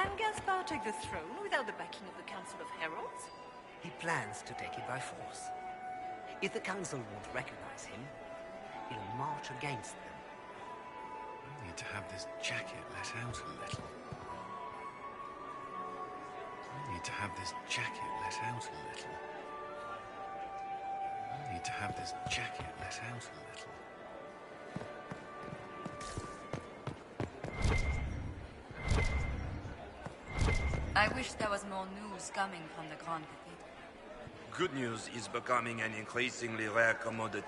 Can Gaspar take the throne without the backing of the Council of Heralds? He plans to take it by force. If the Council won't recognize him, he'll march against them. I need to have this jacket let out a little. I need to have this jacket let out a little. I need to have this jacket let out a little. I wish there was more news coming from the Grand Cathedral. Good news is becoming an increasingly rare commodity.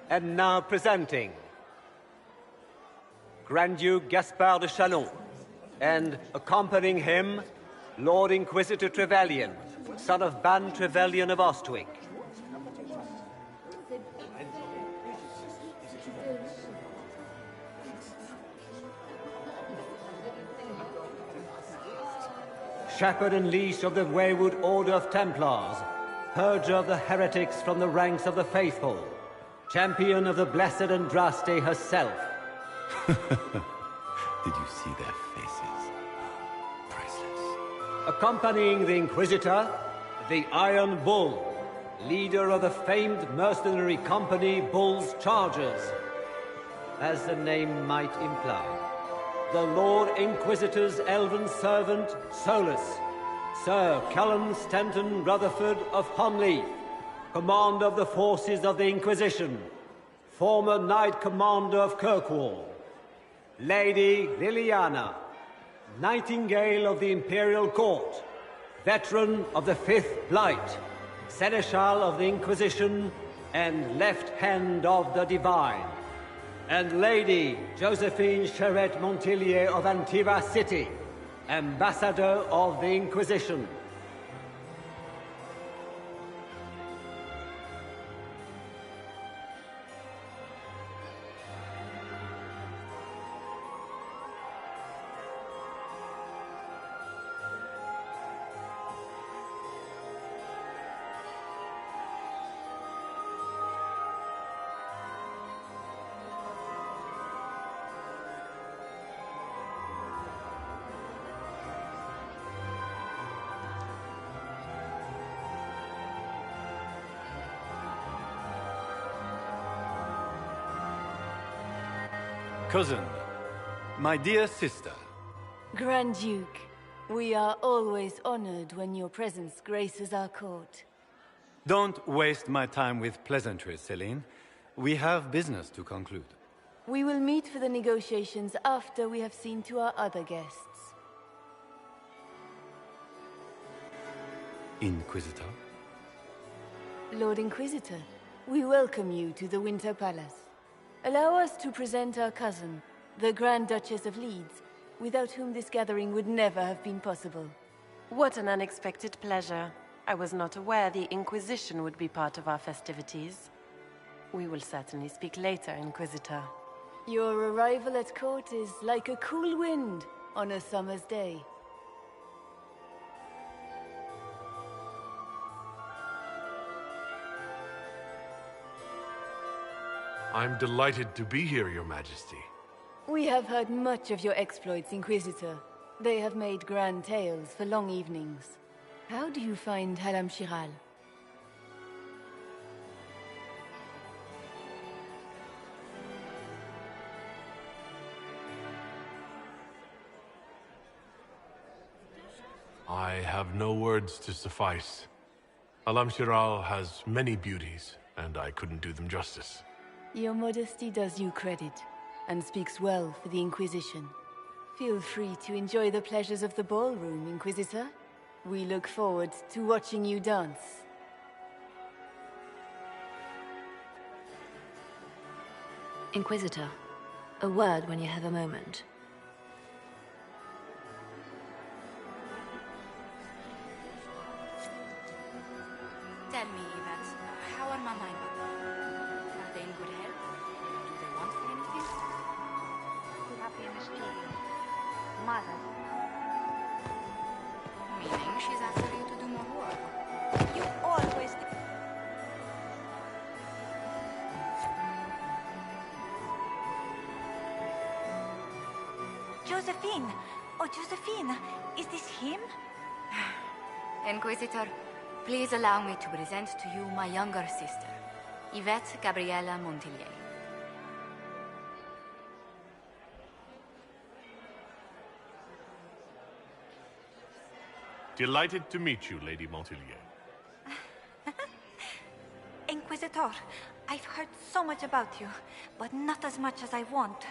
And now presenting Grand Duke Gaspard de Chalon, and accompanying him, Lord Inquisitor Trevelyan, son of Ban Trevelyan of Ostwick. Shepherd and leash of the wayward Order of Templars, purger of the heretics from the ranks of the faithful, champion of the Blessed Andraste herself. Did you see their faces? Priceless. Accompanying the Inquisitor, the Iron Bull, leader of the famed mercenary company Bull's Chargers. As the name might imply, the Lord Inquisitor's elven servant, Solus, Sir Callum Stanton Rutherford of Honleith, Commander of the forces of the Inquisition, former Knight Commander of Kirkwall, Lady Liliana, Nightingale of the Imperial Court, veteran of the Fifth Blight, Seneschal of the Inquisition, and Left Hand of the Divine, and Lady Josephine Charette Montillier of Antiva City, Ambassador of the Inquisition. Cousin, my dear sister. Grand Duke, we are always honored when your presence graces our court. Don't waste my time with pleasantries, Celine. We have business to conclude. We will meet for the negotiations after we have seen to our other guests. Inquisitor? Lord Inquisitor, we welcome you to the Winter Palace. Allow us to present our cousin, the Grand Duchess of Leeds, without whom this gathering would never have been possible. What an unexpected pleasure. I was not aware the Inquisition would be part of our festivities. We will certainly speak later, Inquisitor. Your arrival at court is like a cool wind on a summer's day. I'm delighted to be here, Your Majesty. We have heard much of your exploits, Inquisitor. They have made grand tales for long evenings. How do you find Halam Shiral? I have no words to suffice. Alam Shiral has many beauties, and I couldn't do them justice. Your modesty does you credit, and speaks well for the Inquisition. Feel free to enjoy the pleasures of the ballroom, Inquisitor. We look forward to watching you dance. Inquisitor, a word when you have a moment. Tell me, Yvette, how are Mama and Papa? Are they in good health? Do they want for anything? Too happy in the studio. Mother. Meaning she's after you to do more work. You always... Josephine! Oh, Josephine! Is this him? Inquisitor, please allow me to present to you my younger sister, Yvette Gabriella Montillier. Delighted to meet you, Lady Montillier. Inquisitor, I've heard so much about you, but not as much as I want.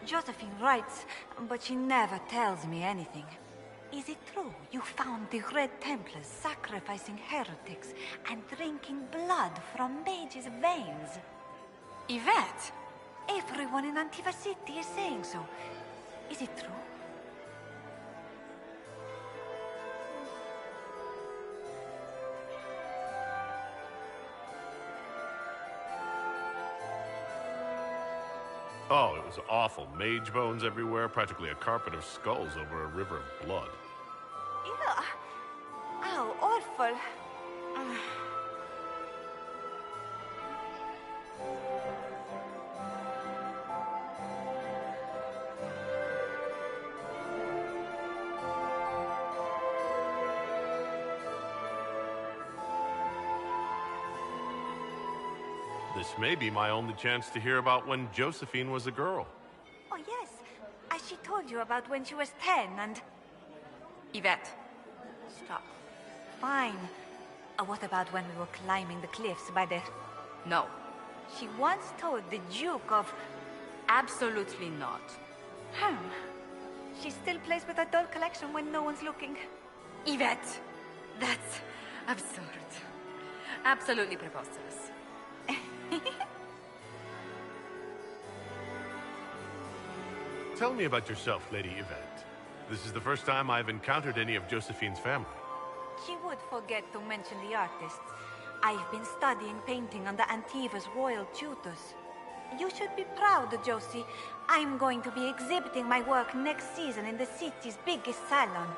Josephine writes, but she never tells me anything. Is it true you found the Red Templars sacrificing heretics and drinking blood from mages' veins? Yvette! Everyone in Antiva City is saying so. Is it true? Oh, it was awful. Mage bones everywhere, practically a carpet of skulls over a river of blood. Ew. Ow, awful. This may be my only chance to hear about when Josephine was a girl. Oh, yes. As she told you about when she was 10 and... Yvette, stop. Fine. What about when we were climbing the cliffs by the... No. She once told the Duke of... Absolutely not. She still plays with her doll collection when no one's looking. Yvette, that's absurd. Absolutely preposterous. Tell me about yourself, Lady Yvette. This is the first time I've encountered any of Josephine's family. She would forget to mention the artists. I've been studying painting under Antiva's royal tutors. You should be proud, Josie. I'm going to be exhibiting my work next season in the city's biggest salon.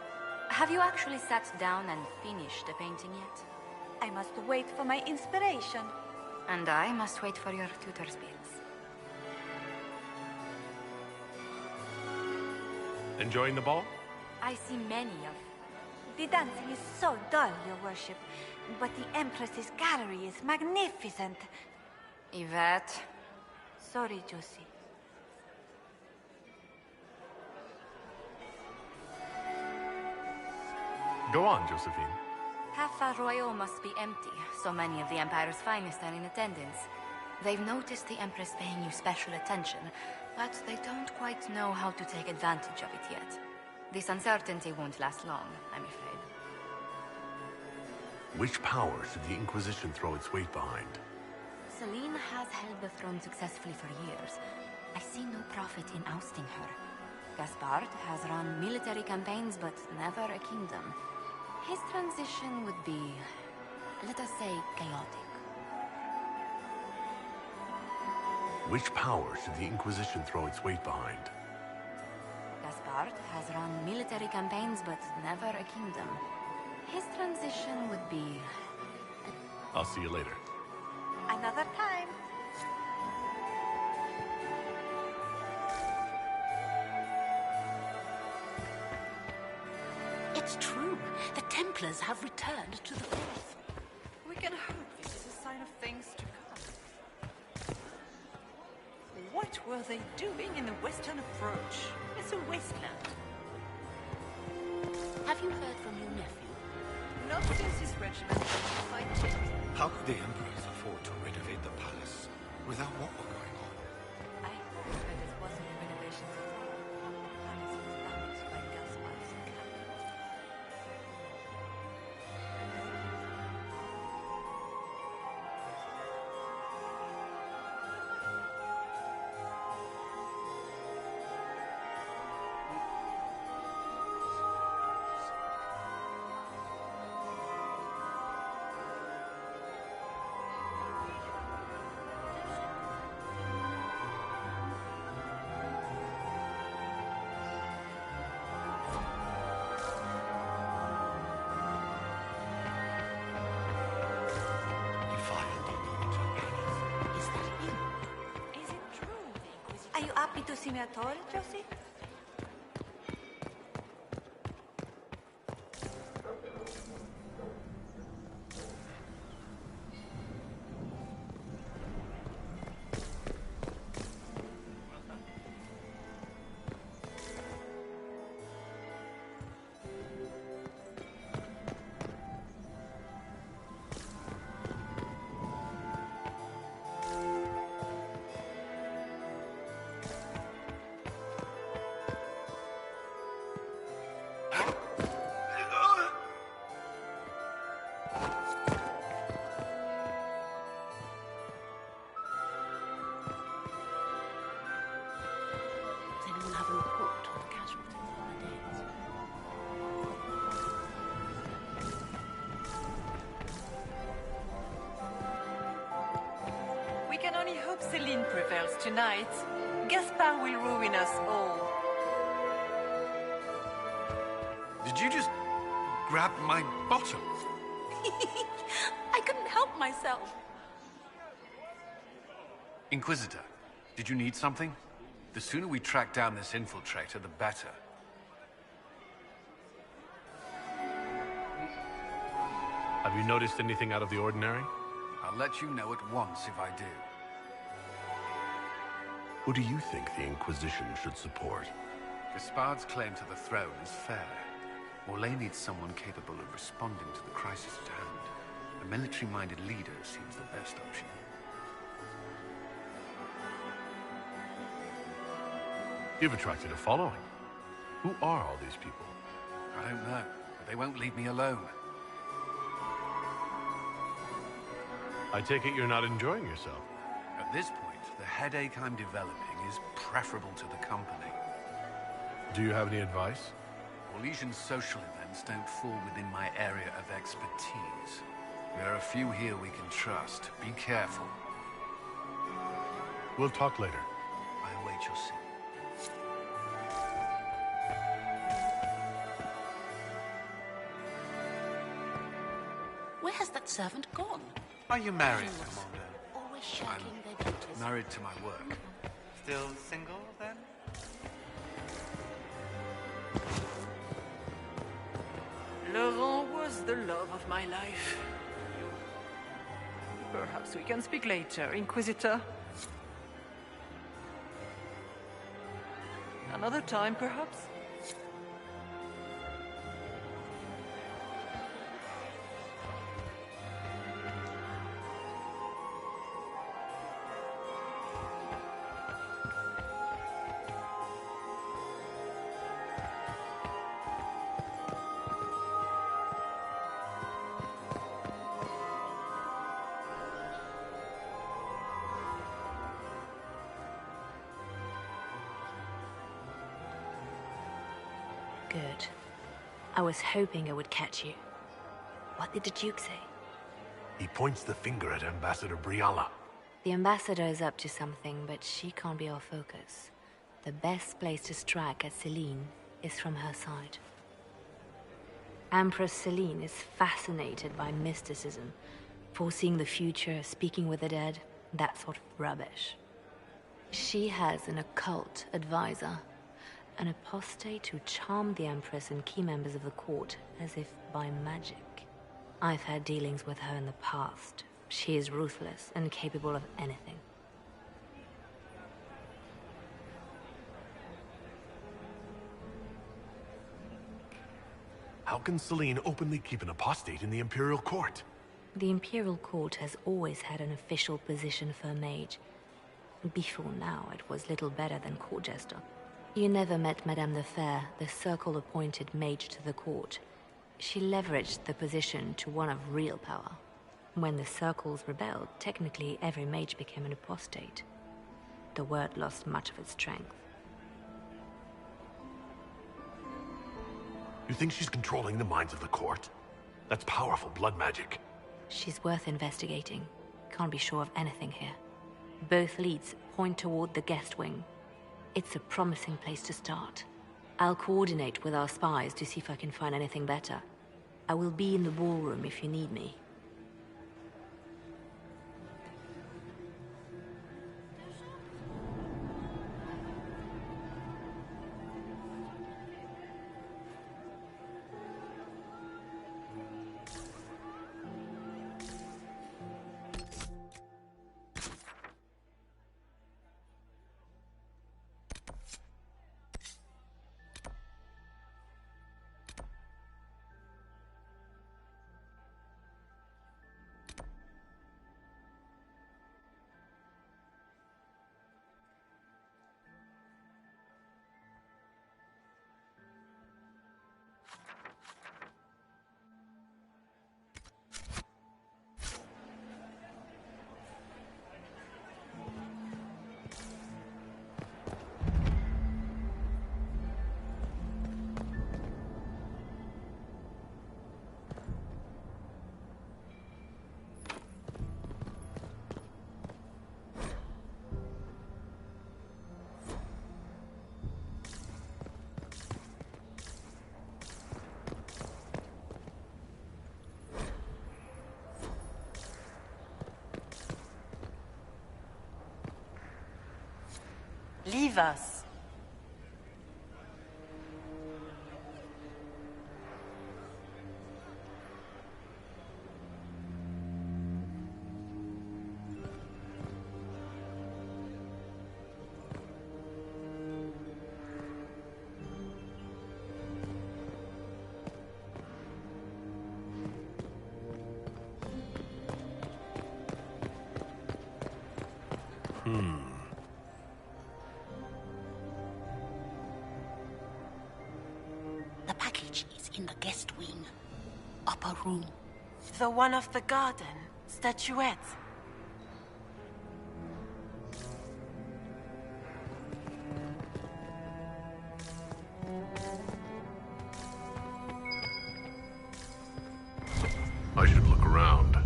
Have you actually sat down and finished the painting yet? I must wait for my inspiration. And I must wait for your tutor's bills. Enjoying the ball? I see many of... The dancing is so dull, Your Worship. But the Empress's gallery is magnificent. Yvette... Sorry, Josie. Go on, Josephine. Half Royal must be empty. So many of the Empire's finest are in attendance. They've noticed the Empress paying you special attention, but they don't quite know how to take advantage of it yet. This uncertainty won't last long, I'm afraid. Which powers did the Inquisition throw its weight behind? Celine has held the throne successfully for years. I see no profit in ousting her. Gaspard has run military campaigns, but never a kingdom. His transition would be, let us say, chaotic. Which powers did the Inquisition throw its weight behind? Gaspard has run military campaigns, but never a kingdom. His transition would be... I'll see you later. Another time. it's true. The Templars have returned to the faith. We can hope this is a sign of things to come. What were they doing in the western approach? It's a wasteland. Have you heard from your nephew? Not since his regiment was fighting. How could the Emperors afford to renovate the palace without what were going on? I heard that it wasn't renovations at all. The palace was damaged by Gaspar's cannon. Are you happy to see me at all, Josie? Does anyone have a report on the casualties of our days? We can only hope Celine prevails tonight. Gaspard will ruin us all. Did you just grab my bottom? I couldn't help myself. Inquisitor, did you need something? The sooner we track down this infiltrator, the better. Have you noticed anything out of the ordinary? I'll let you know at once if I do. Who do you think the Inquisition should support? Gaspard's claim to the throne is fair. Morlaix needs someone capable of responding to the crisis at hand. A military-minded leader seems the best option. You've attracted a following. Who are all these people? I don't know, but they won't leave me alone. I take it you're not enjoying yourself. At this point, the headache I'm developing is preferable to the company. Do you have any advice? Orlesian's social events don't fall within my area of expertise. There are a few here we can trust. Be careful. We'll talk later. I await your signal. Where has that servant gone? Are you married, Commander? Always shirking their duties. Married to my work. Still single, then? Laurent was the love of my life. Perhaps we can speak later, Inquisitor. Another time, perhaps? Good. I was hoping I would catch you. What did the Duke say? He points the finger at Ambassador Briala. The ambassador is up to something, but she can't be our focus. The best place to strike at Celine is from her side. Empress Celine is fascinated by mysticism, foreseeing the future, speaking with the dead, that sort of rubbish. She has an occult advisor, An apostate who charmed the Empress and key members of the court as if by magic. I've had dealings with her in the past. She is ruthless and capable of anything. How can Celine openly keep an apostate in the Imperial Court? The Imperial Court has always had an official position for a mage. Before now, it was little better than court jester. You never met Madame the Fair, the Circle-appointed mage to the court. She leveraged the position to one of real power. When the Circles rebelled, technically every mage became an apostate. The word lost much of its strength. You think she's controlling the minds of the court? That's powerful blood magic. She's worth investigating. Can't be sure of anything here. Both leads point toward the guest wing. It's a promising place to start. I'll coordinate with our spies to see if I can find anything better. I will be in the ballroom if you need me. Leave us. The package is in the guest wing. Upper room. The one of the garden. Statuette. I should look around.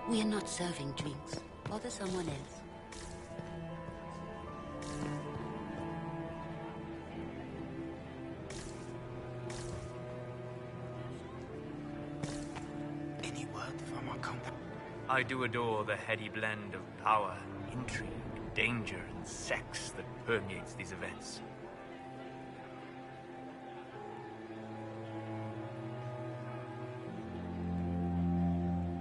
We are not serving drinks. Bother someone else. Any word from our company? I do adore the heady blend of power, intrigue, danger, and sex that permeates these events.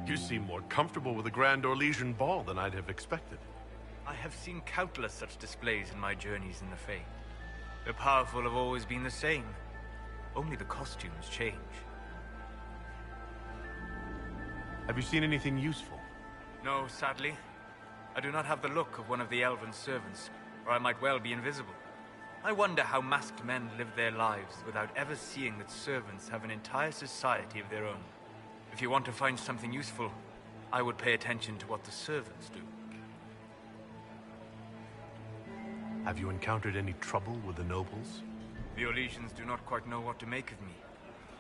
You seem more comfortable with a Grand Orlesian ball than I'd have expected. I have seen countless such displays in my journeys in the Fae. The powerful have always been the same. Only the costumes change. Have you seen anything useful? No, sadly. I do not have the look of one of the elven servants, or I might well be invisible. I wonder how masked men live their lives without ever seeing that servants have an entire society of their own. If you want to find something useful, I would pay attention to what the servants do. Have you encountered any trouble with the nobles? The Orlesians do not quite know what to make of me.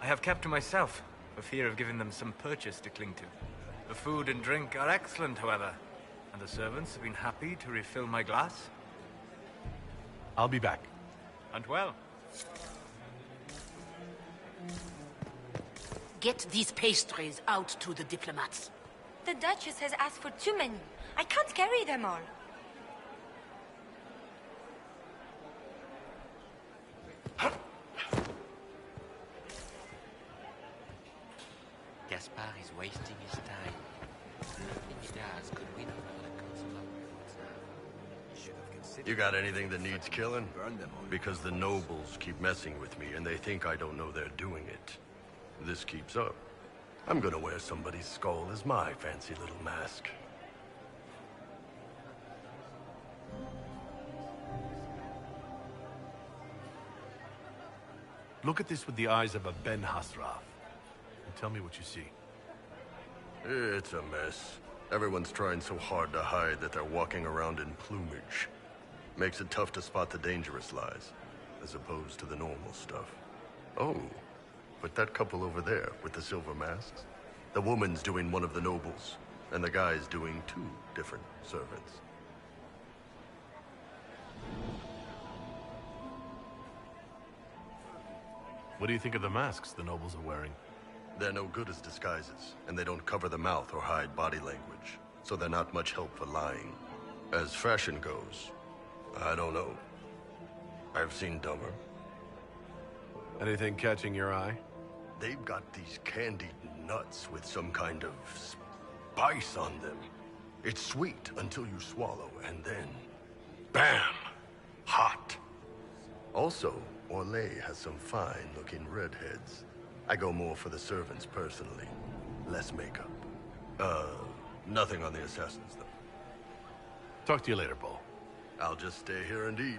I have kept to myself, for fear of giving them some purchase to cling to. The food and drink are excellent, however, and the servants have been happy to refill my glass. I'll be back. And well. Get these pastries out to the diplomats. The Duchess has asked for too many. I can't carry them all. Gaspard is wasting his time. Nothing he does could win over the Council of Lords. You got anything that needs killing? Because the nobles keep messing with me and they think I don't know they're doing it. This keeps up, I'm gonna wear somebody's skull as my fancy little mask. Look at this with the eyes of a Ben Hasrath, and tell me what you see. It's a mess. Everyone's trying so hard to hide that they're walking around in plumage. Makes it tough to spot the dangerous lies, as opposed to the normal stuff. Oh, but that couple over there with the silver masks? The woman's doing one of the nobles, and the guy's doing two different servants. What do you think of the masks the nobles are wearing? They're no good as disguises, and they don't cover the mouth or hide body language, so they're not much help for lying. As fashion goes, I don't know. I've seen dumber. Anything catching your eye? They've got these candied nuts with some kind of spice on them. It's sweet until you swallow, and then... BAM! Hot! Also, Orlais has some fine-looking redheads. I go more for the servants personally. Less makeup. Nothing on the assassins, though. Talk to you later, Bull. I'll just stay here and eat.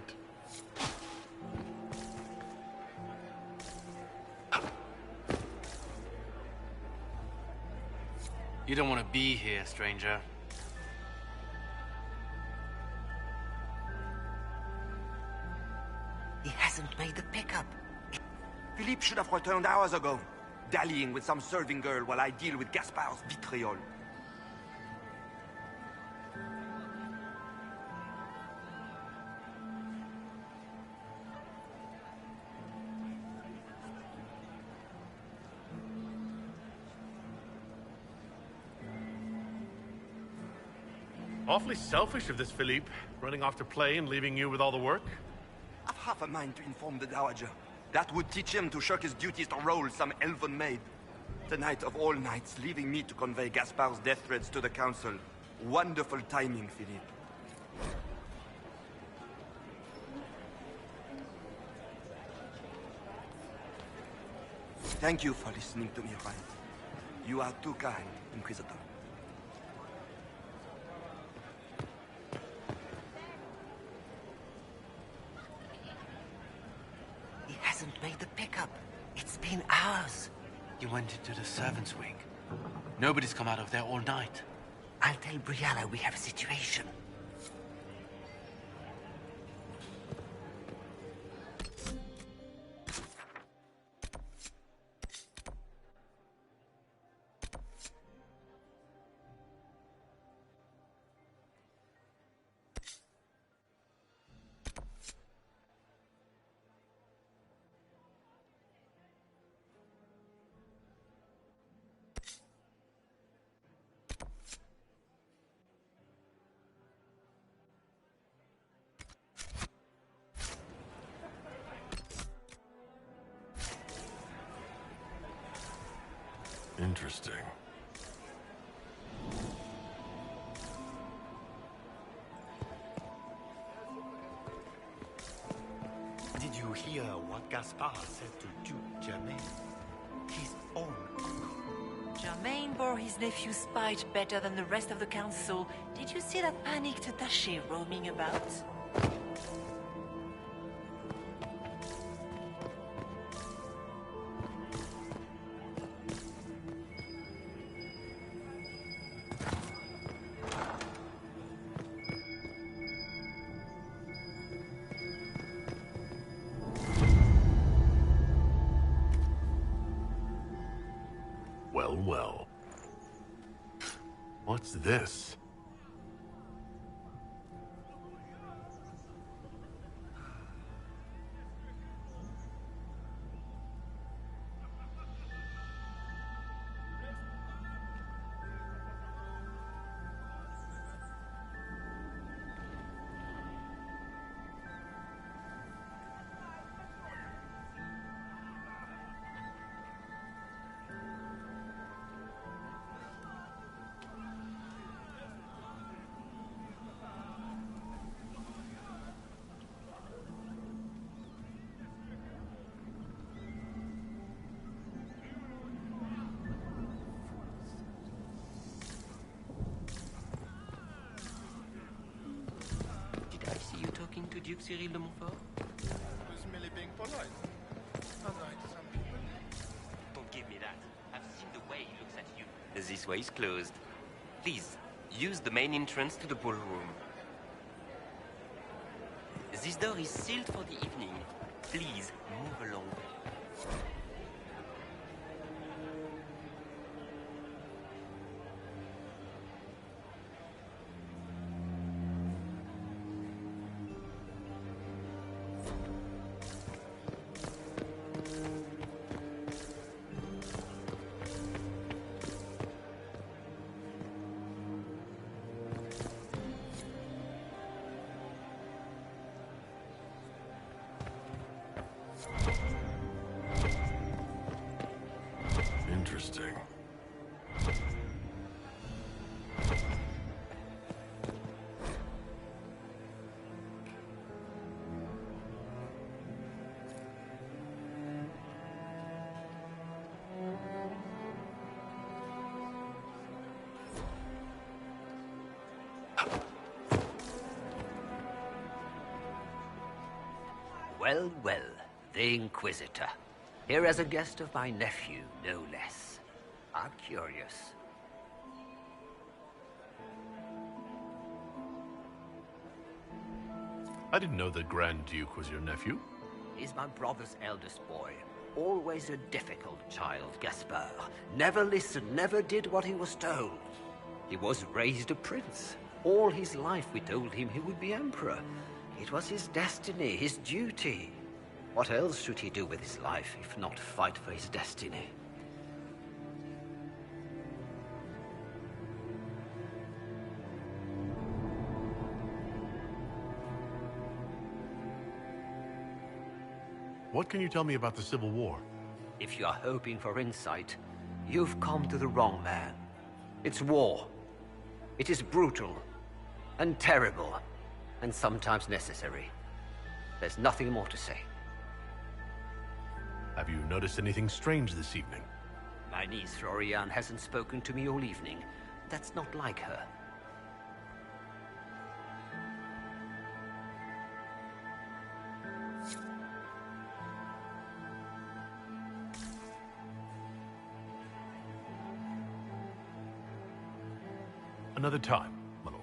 You don't want to be here, stranger. He hasn't made the pickup. Philippe should have returned hours ago, dallying with some serving girl while I deal with Gaspard's vitriol. Awfully selfish of this Philippe, running off to play and leaving you with all the work. I've half a mind to inform the Dowager. That would teach him to shirk his duties to roll some elven maid. Tonight of all nights, leaving me to convey Gaspard's death threats to the Council. Wonderful timing, Philippe. Thank you for listening to me, Ryan. You are too kind, Inquisitor. He hasn't made the pickup. It's been hours. You went into the servants' wing. Nobody's come out of there all night. I'll tell Brianna we have a situation. Interesting. Did you hear what Gaspard said to Duke Germain? His own uncle. Germain bore his nephew's spite better than the rest of the council. Did you see that panicked attaché roaming about? Well, well. What's this? Did I see you talking to Duke Cyril de Montfort? I was merely being polite. Unlike some people. Don't give me that. I've seen the way he looks at you. This way is closed. Please, use the main entrance to the ballroom. This door is sealed for the evening. Please, move along. Interesting. Well, well, the Inquisitor. Here as a guest of my nephew, no less. I'm curious. I didn't know the Grand Duke was your nephew. He's my brother's eldest boy. Always a difficult child, Gaspard. Never listened, never did what he was told. He was raised a prince. All his life we told him he would be emperor. It was his destiny, his duty. What else should he do with his life if not fight for his destiny? What can you tell me about the Civil War? If you are hoping for insight, you've come to the wrong man. It's war. It is brutal, and terrible, and sometimes necessary. There's nothing more to say. Have you noticed anything strange this evening? My niece, Florian, hasn't spoken to me all evening. That's not like her. Another time, my lord.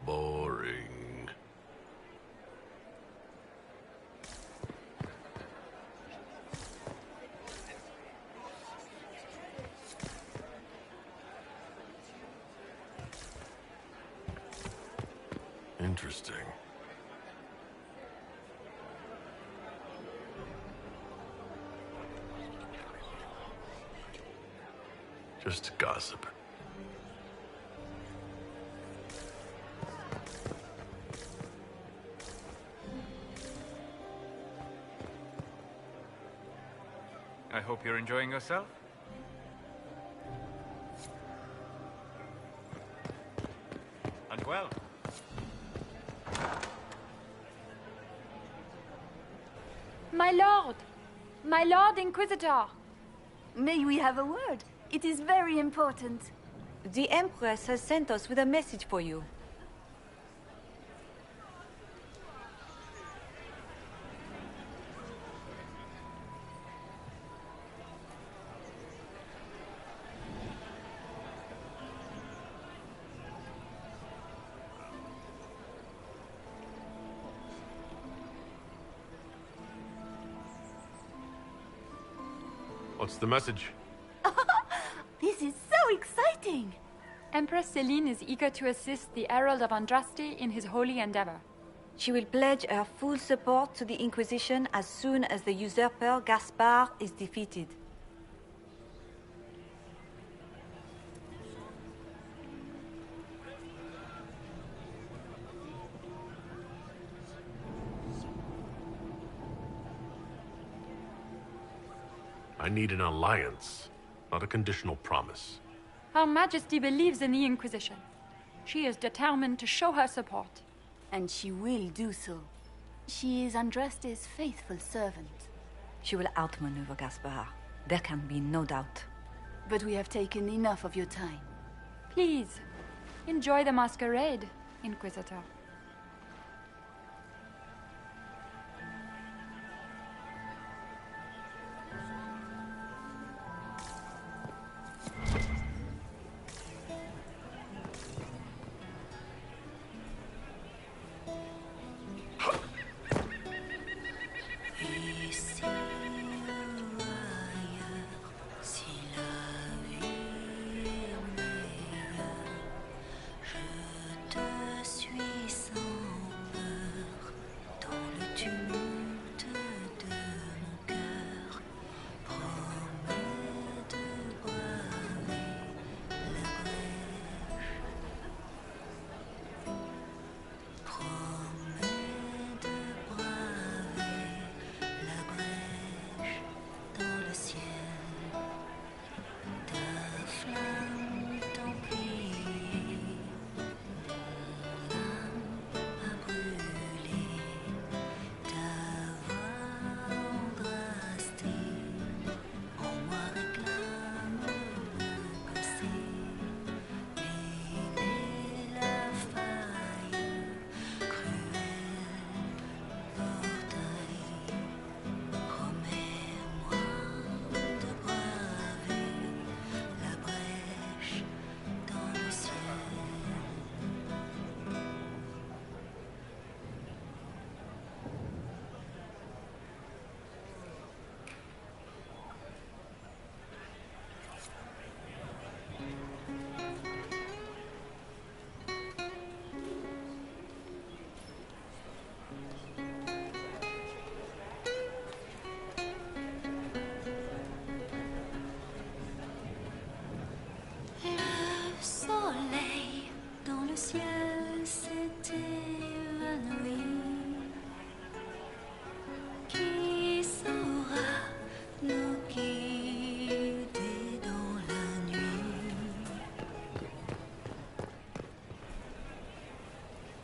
Boring. Interesting. Just gossip. I hope you're enjoying yourself. And well. My lord! My lord Inquisitor! May we have a word? It is very important. The Empress has sent us with a message for you. What's the message? This is so exciting! Empress Celine is eager to assist the Herald of Andraste in his holy endeavor. She will pledge her full support to the Inquisition as soon as the usurper Gaspard is defeated. I need an alliance, not a conditional promise. Her Majesty believes in the Inquisition. She is determined to show her support. And she will do so. She is Andraste's faithful servant. She will outmaneuver Gaspard. There can be no doubt. But we have taken enough of your time. Please, enjoy the masquerade, Inquisitor.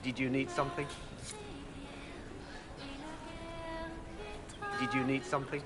Did you need something? Did you need something?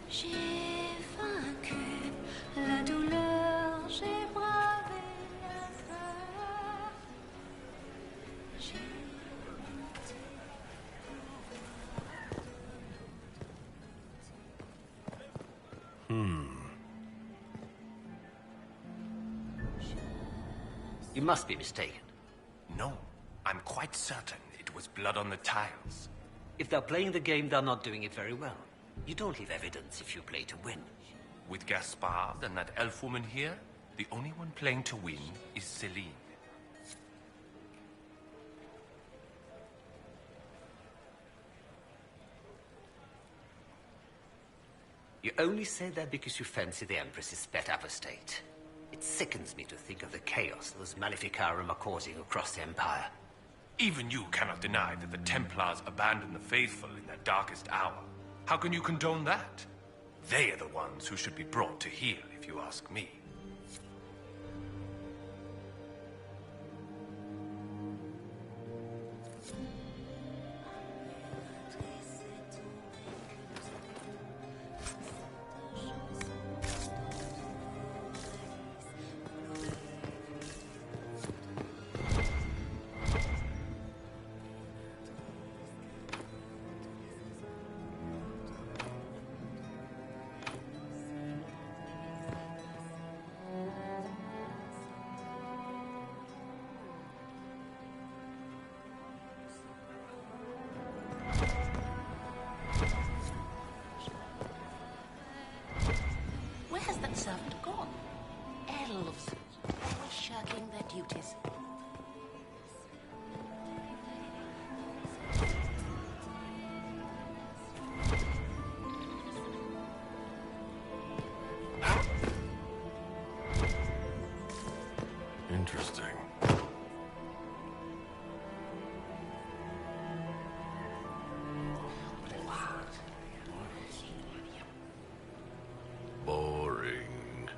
J'ai vaincu la douleur, j'ai bravé la peur. You must be mistaken. No, I'm quite certain it was blood on the tiles. If they're playing the game, they're not doing it very well. You don't leave evidence if you play to win. With Gaspard and that elf woman here, the only one playing to win is Celine. You only say that because you fancy the Empress's pet apostate. It sickens me to think of the chaos those Maleficarum are causing across the Empire. Even you cannot deny that the Templars abandoned the faithful in their darkest hour. How can you condone that? They are the ones who should be brought to heel, if you ask me. servant gone? Elves, always shirking their duties. Interesting. Boring.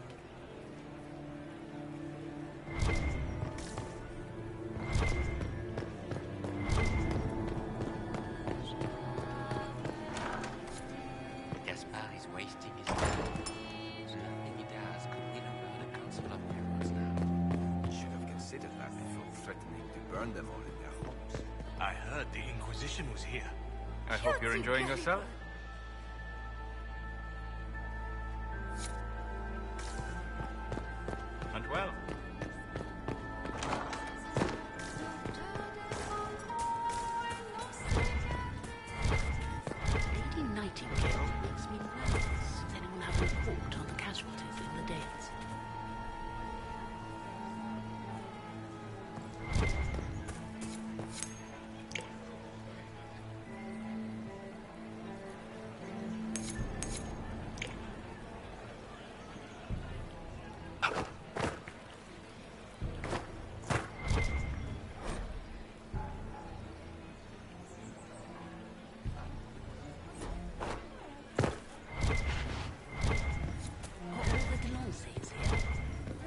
Gaspard is wasting his time. Nothing he does could win over the Council of Heroes now. Should have considered that before threatening to burn them all in their homes. I heard the Inquisition was here. I hope you're enjoying yourself. And well. Lady Nightingale makes me nervous. Anyone have a report on the casualties in the Dales?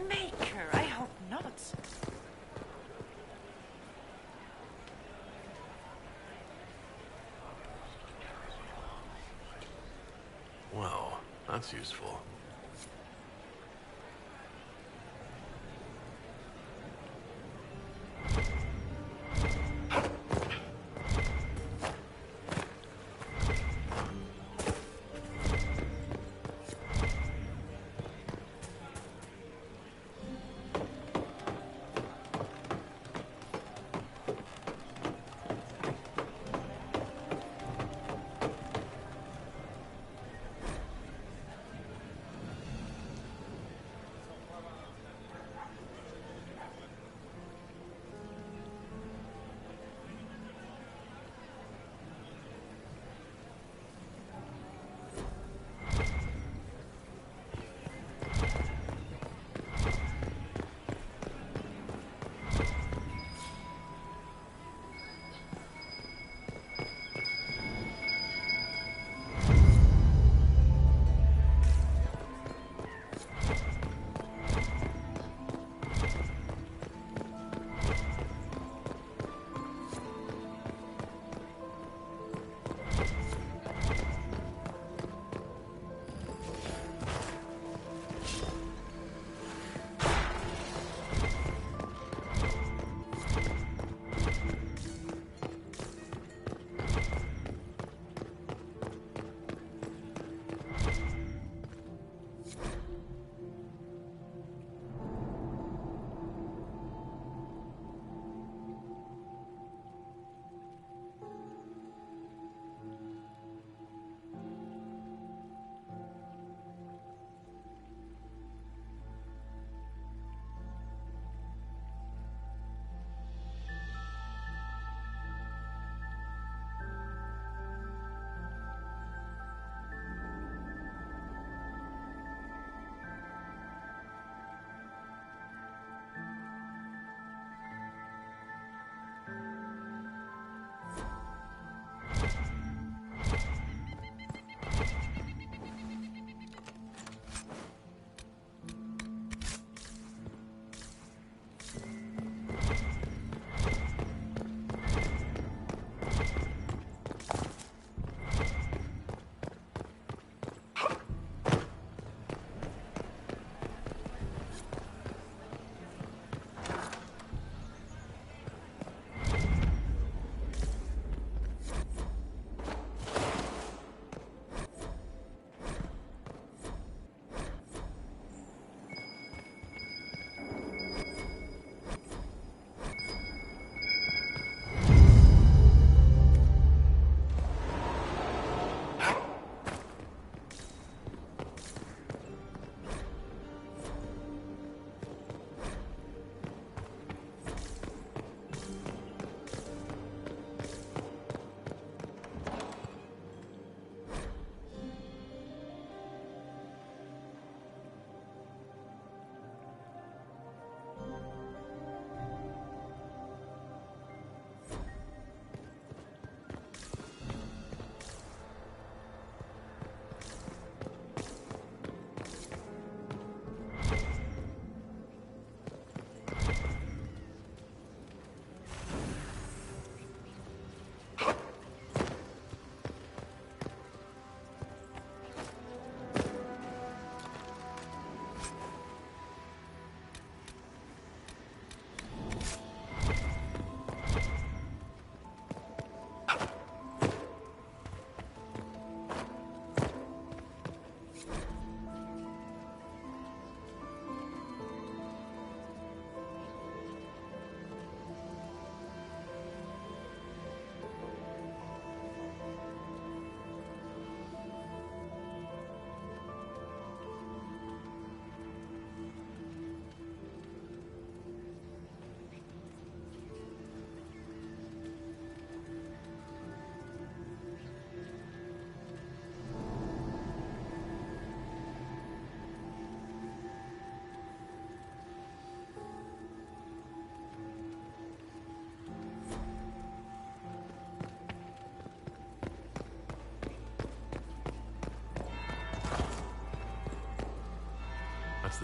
Maker, I hope not. Well, that's useful.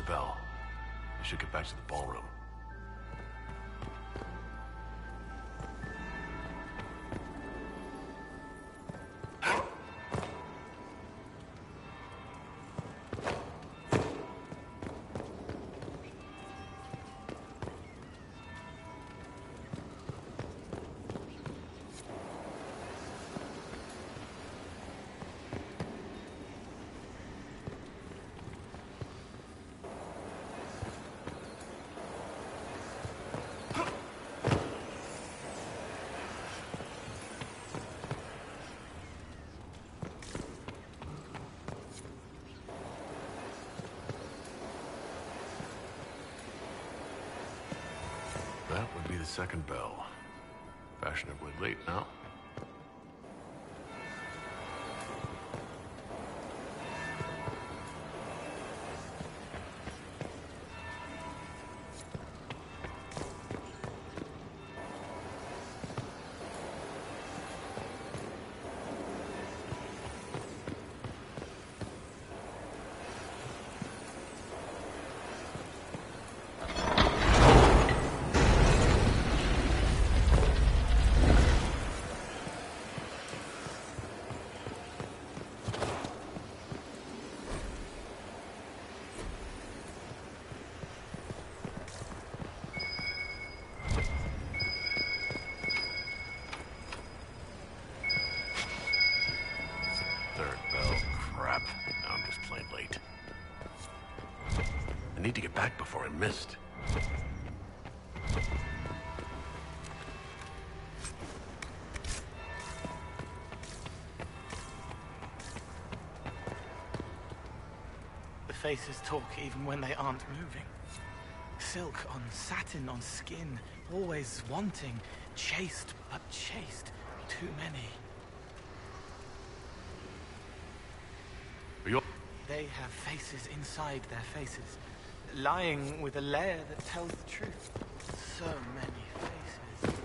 bell. We should get back to the ballroom. That would be the second bell. Fashionably late now. Third bell. Crap. Now I'm just plain late. I need to get back before I missed. The faces talk even when they aren't moving. Silk on satin on skin, always wanting, chaste but chaste, too many. They have faces inside their faces, lying with a layer that tells the truth. So many faces.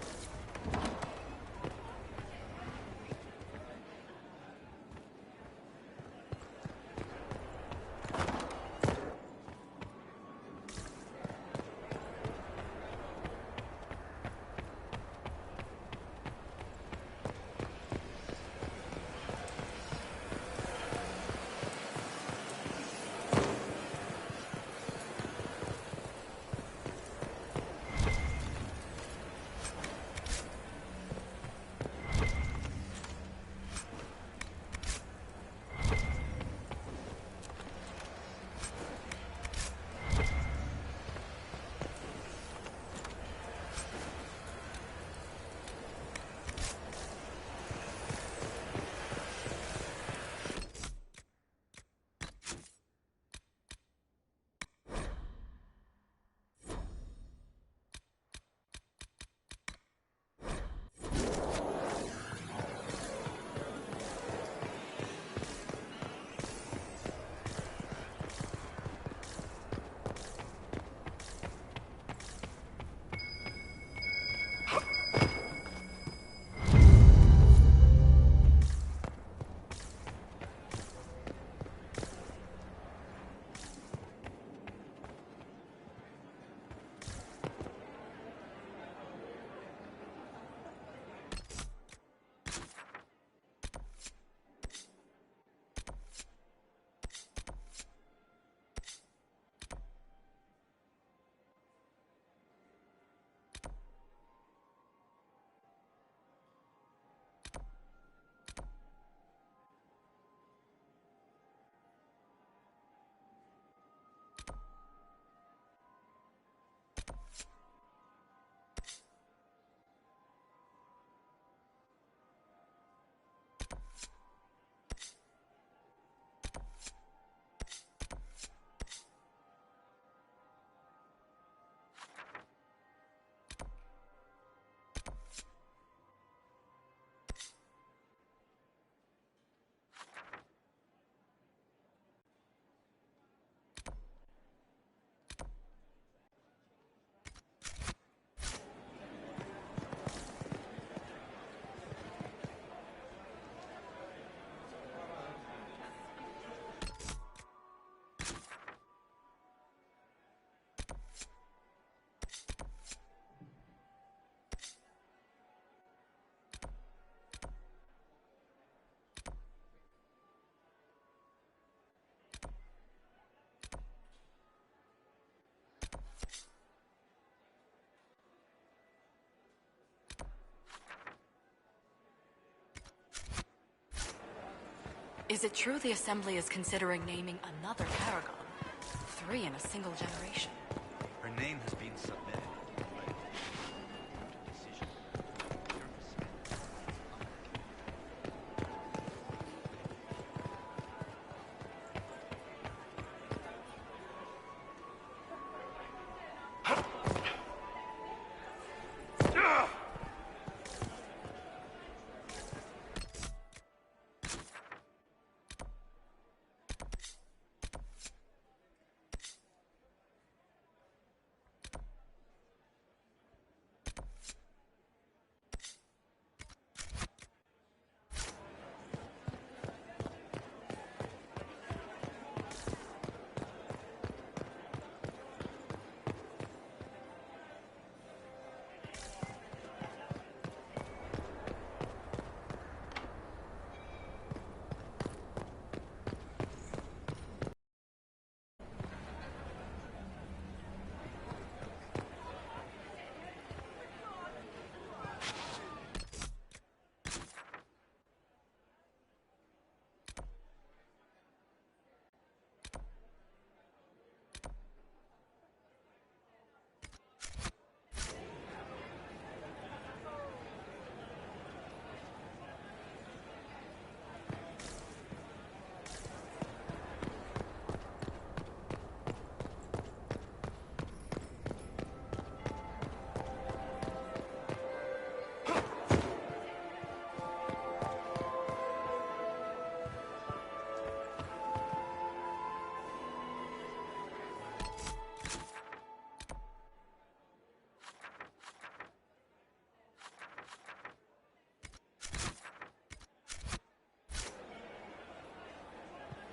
Is it true the Assembly is considering naming another paragon? 3 in a single generation. Her name has been submitted.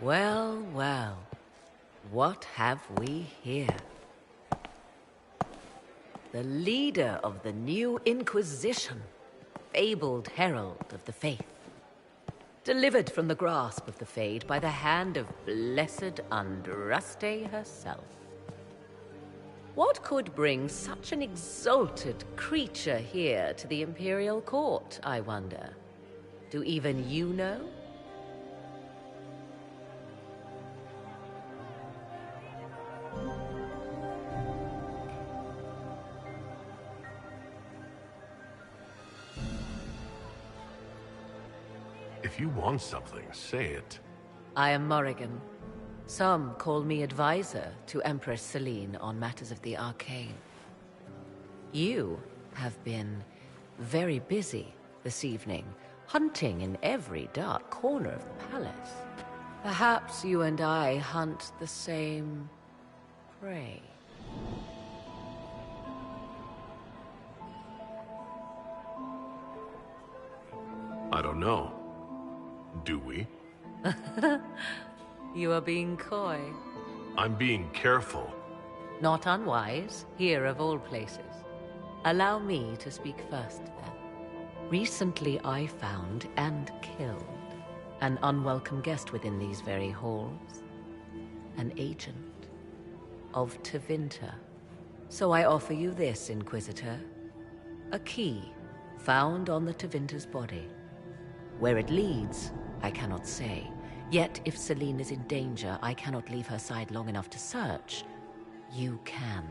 Well, well. What have we here? The leader of the new Inquisition, fabled herald of the faith. Delivered from the grasp of the Fade by the hand of blessed Andraste herself. What could bring such an exalted creature here to the Imperial Court, I wonder? Do even you know? If you want something, say it. I am Morrigan. Some call me advisor to Empress Celine on matters of the arcane. You have been very busy this evening, hunting in every dark corner of the palace. Perhaps you and I hunt the same prey. I don't know. Do we? You are being coy. I'm being careful. Not unwise, here of all places. Allow me to speak first, then. Recently I found and killed an unwelcome guest within these very halls. An agent of Tevinter. So I offer you this, Inquisitor. A key found on the Tevinter's body. Where it leads, I cannot say. Yet, if Celine is in danger, I cannot leave her side long enough to search. You can.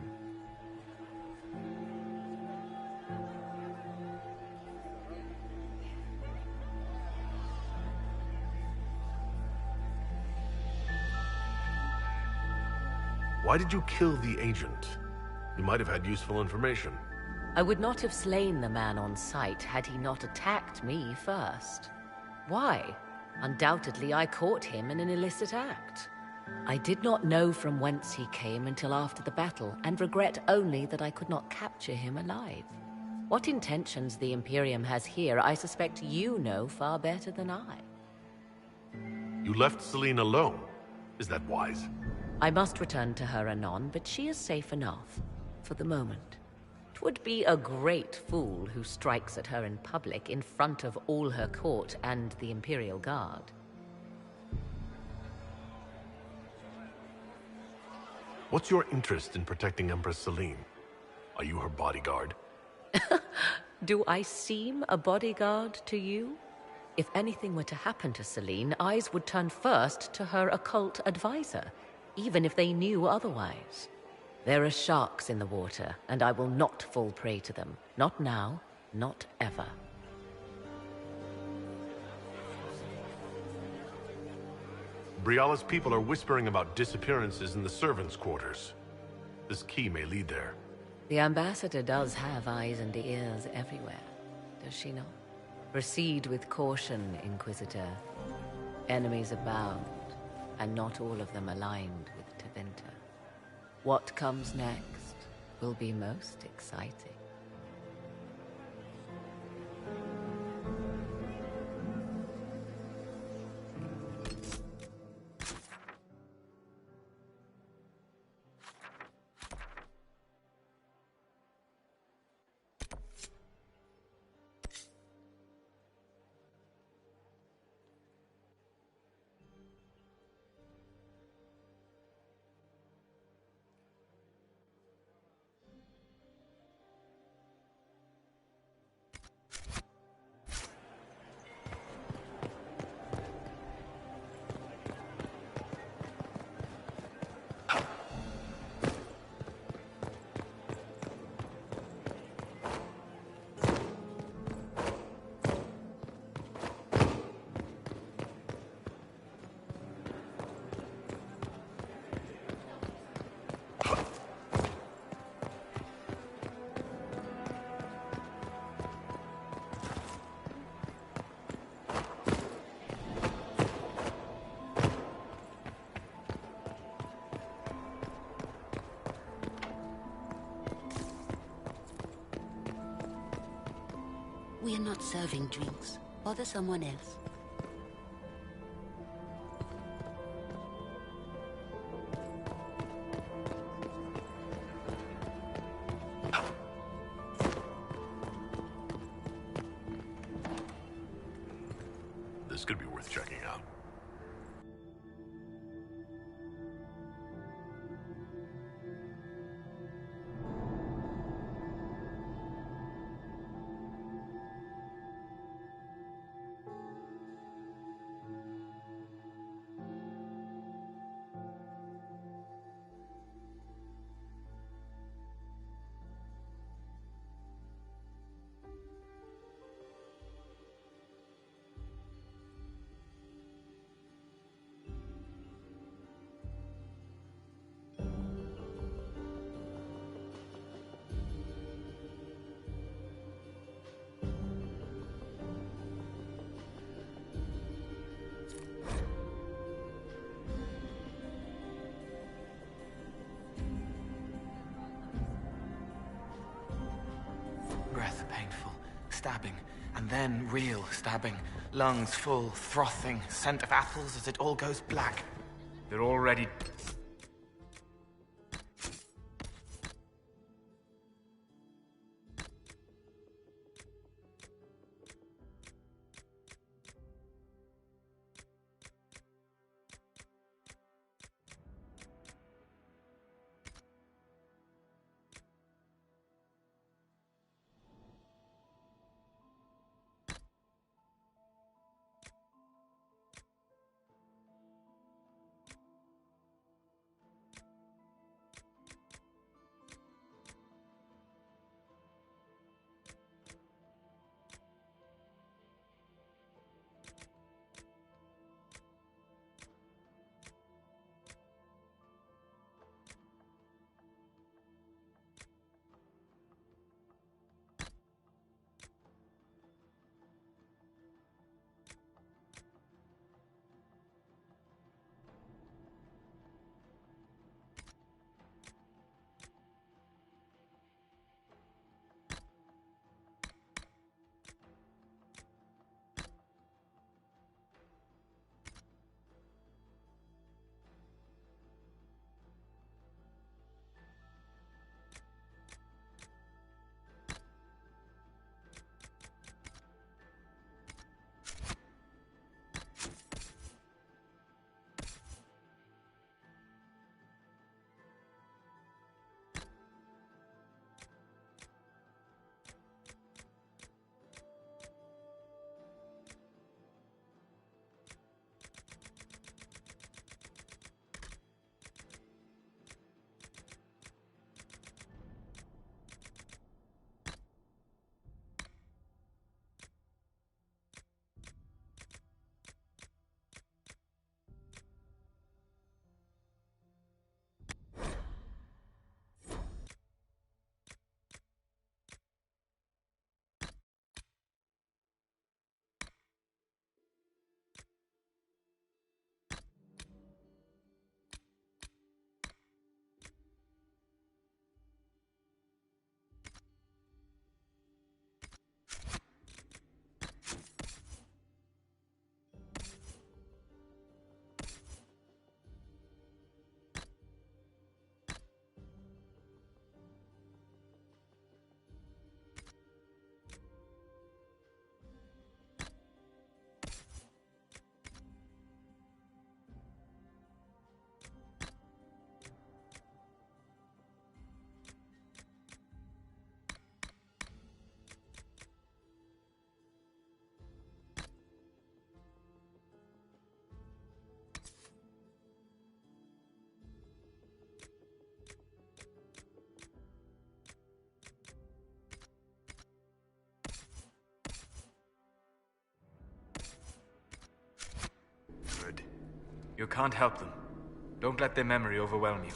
Why did you kill the agent? You might have had useful information. I would not have slain the man on sight had he not attacked me first. Why? Undoubtedly, I caught him in an illicit act. I did not know from whence he came until after the battle, and regret only that I could not capture him alive. What intentions the Imperium has here, I suspect you know far better than I. You left Celine alone. Is that wise? I must return to her anon, but she is safe enough, for the moment. 'Twould be a great fool who strikes at her in public in front of all her court and the Imperial Guard. What's your interest in protecting Empress Celine? Are you her bodyguard? Do I seem a bodyguard to you? If anything were to happen to Celine, eyes would turn first to her occult advisor, even if they knew otherwise. There are sharks in the water, and I will not fall prey to them. Not now, not ever. Briala's people are whispering about disappearances in the servants' quarters. This key may lead there. The ambassador does have eyes and ears everywhere, does she not? Proceed with caution, Inquisitor. Enemies abound, and not all of them aligned with Tevinter. What comes next will be most exciting. We are not serving drinks. Bother someone else. This could be worth checking out. Breath painful, stabbing, and then real stabbing. Lungs full, frothing, scent of apples as it all goes black. They're already... You can't help them. Don't let their memory overwhelm you.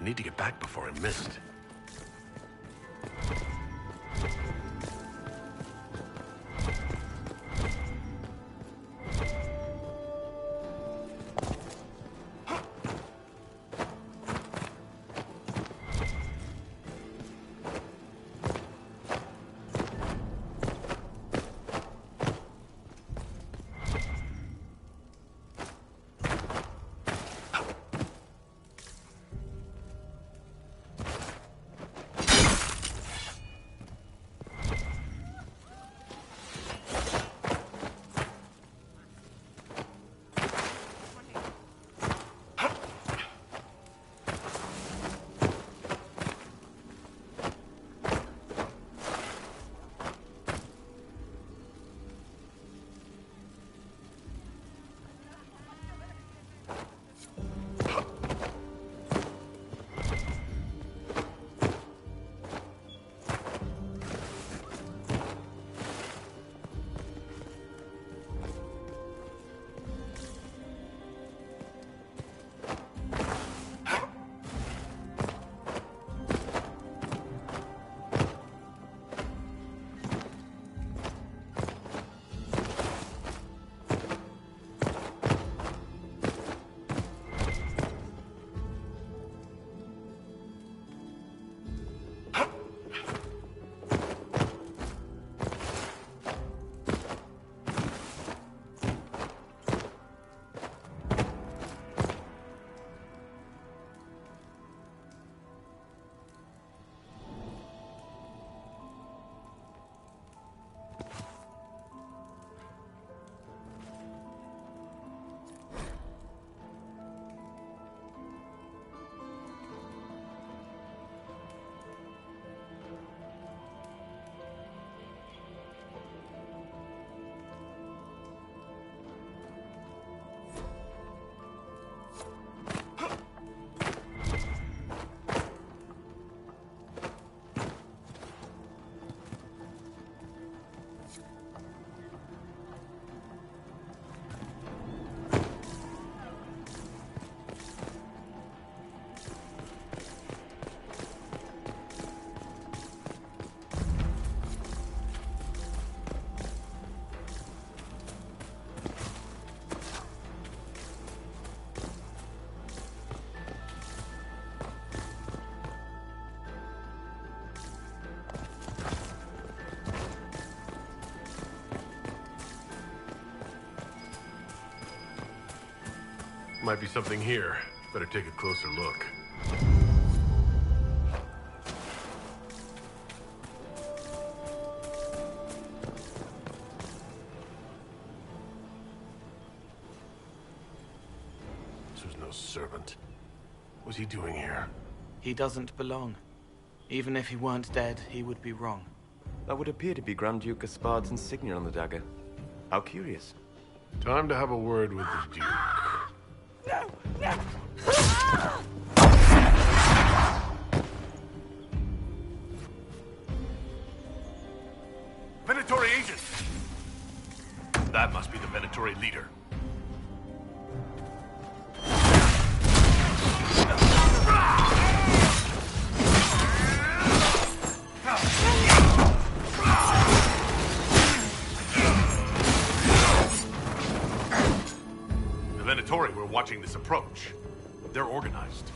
I need to get back before I'm missed. might be something here. Better take a closer look. This was no servant. What's he doing here? He doesn't belong. Even if he weren't dead, he would be wrong. That would appear to be Grand Duke Gaspard's insignia on the dagger. How curious. Time to have a word with the Duke. No! No! Venatori agent! That must be the Venatori leader. The Venatori were watching this approach. They're organized.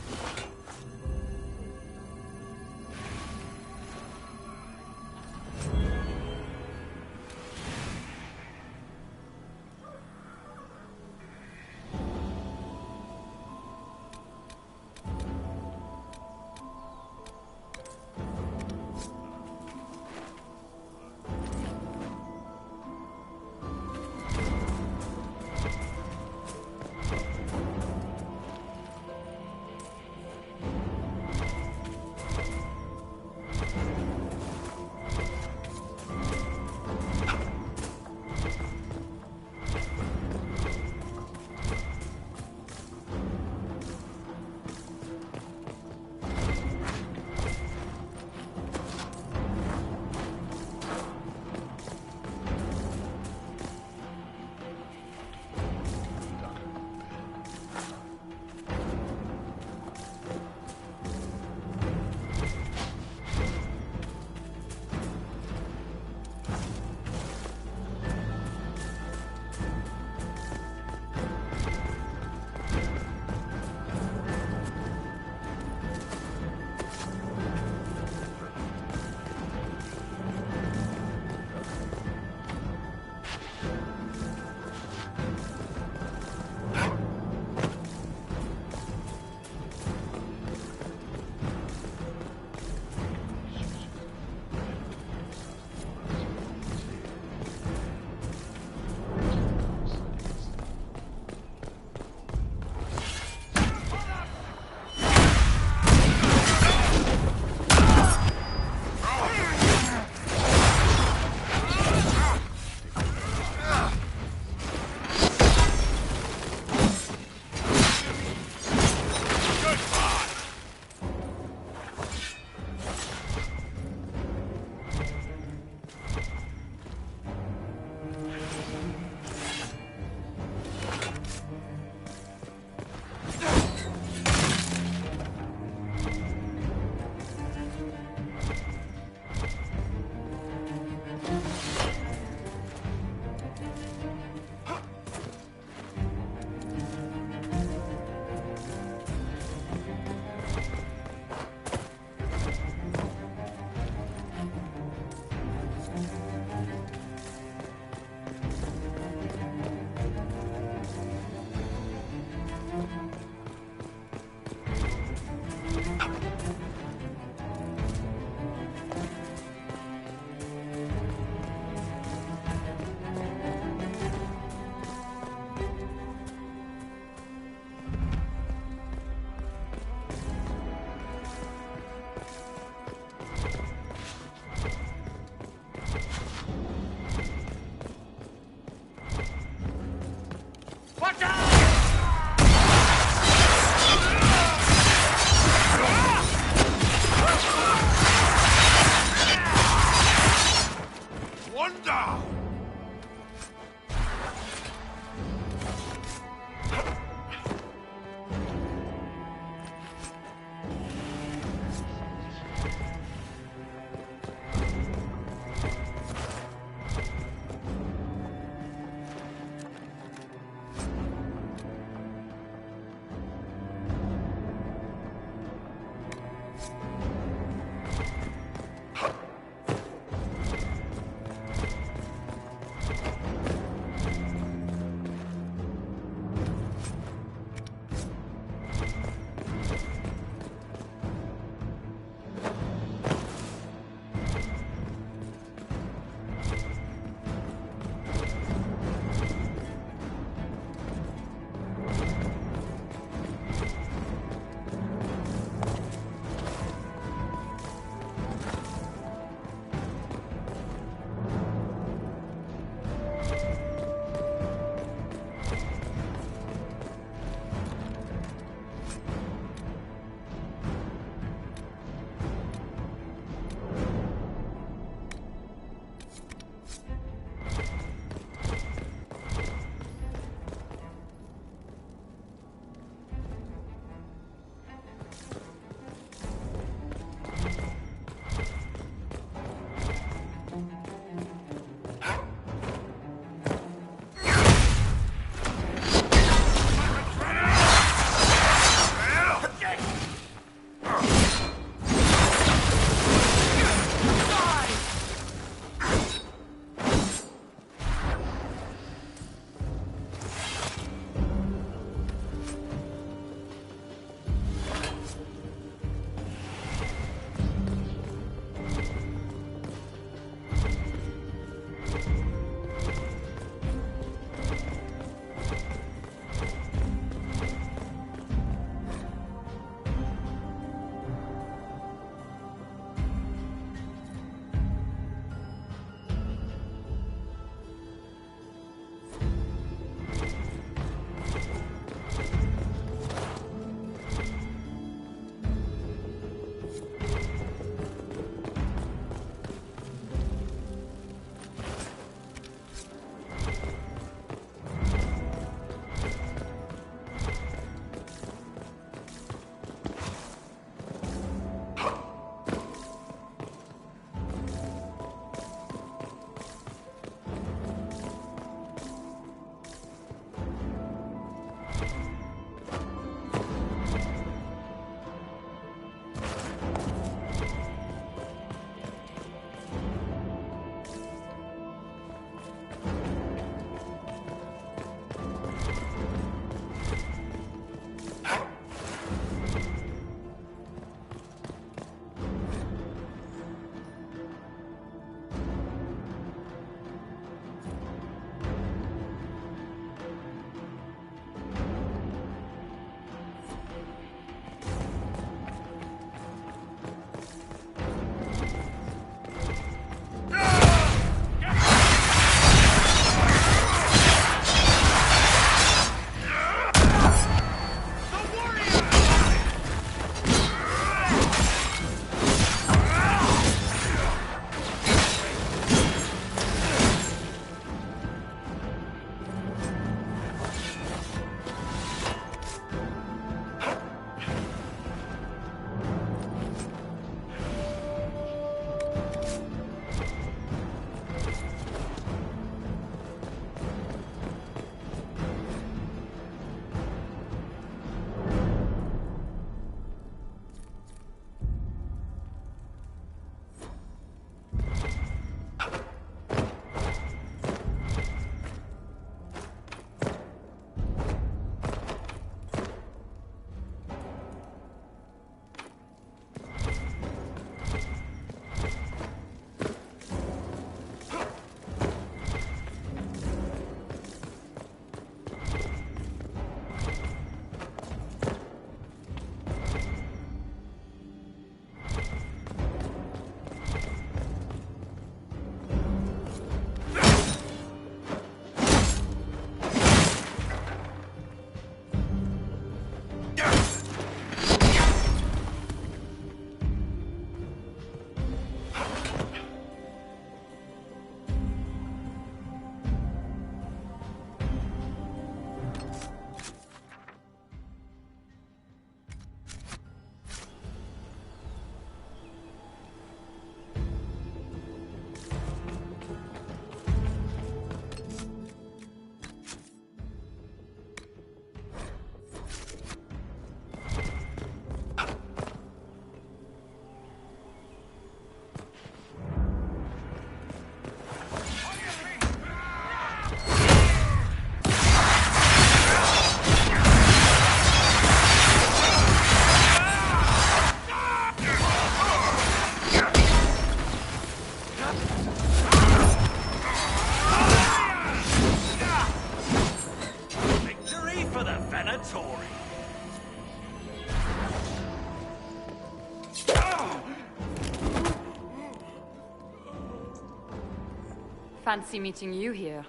Fancy meeting you here.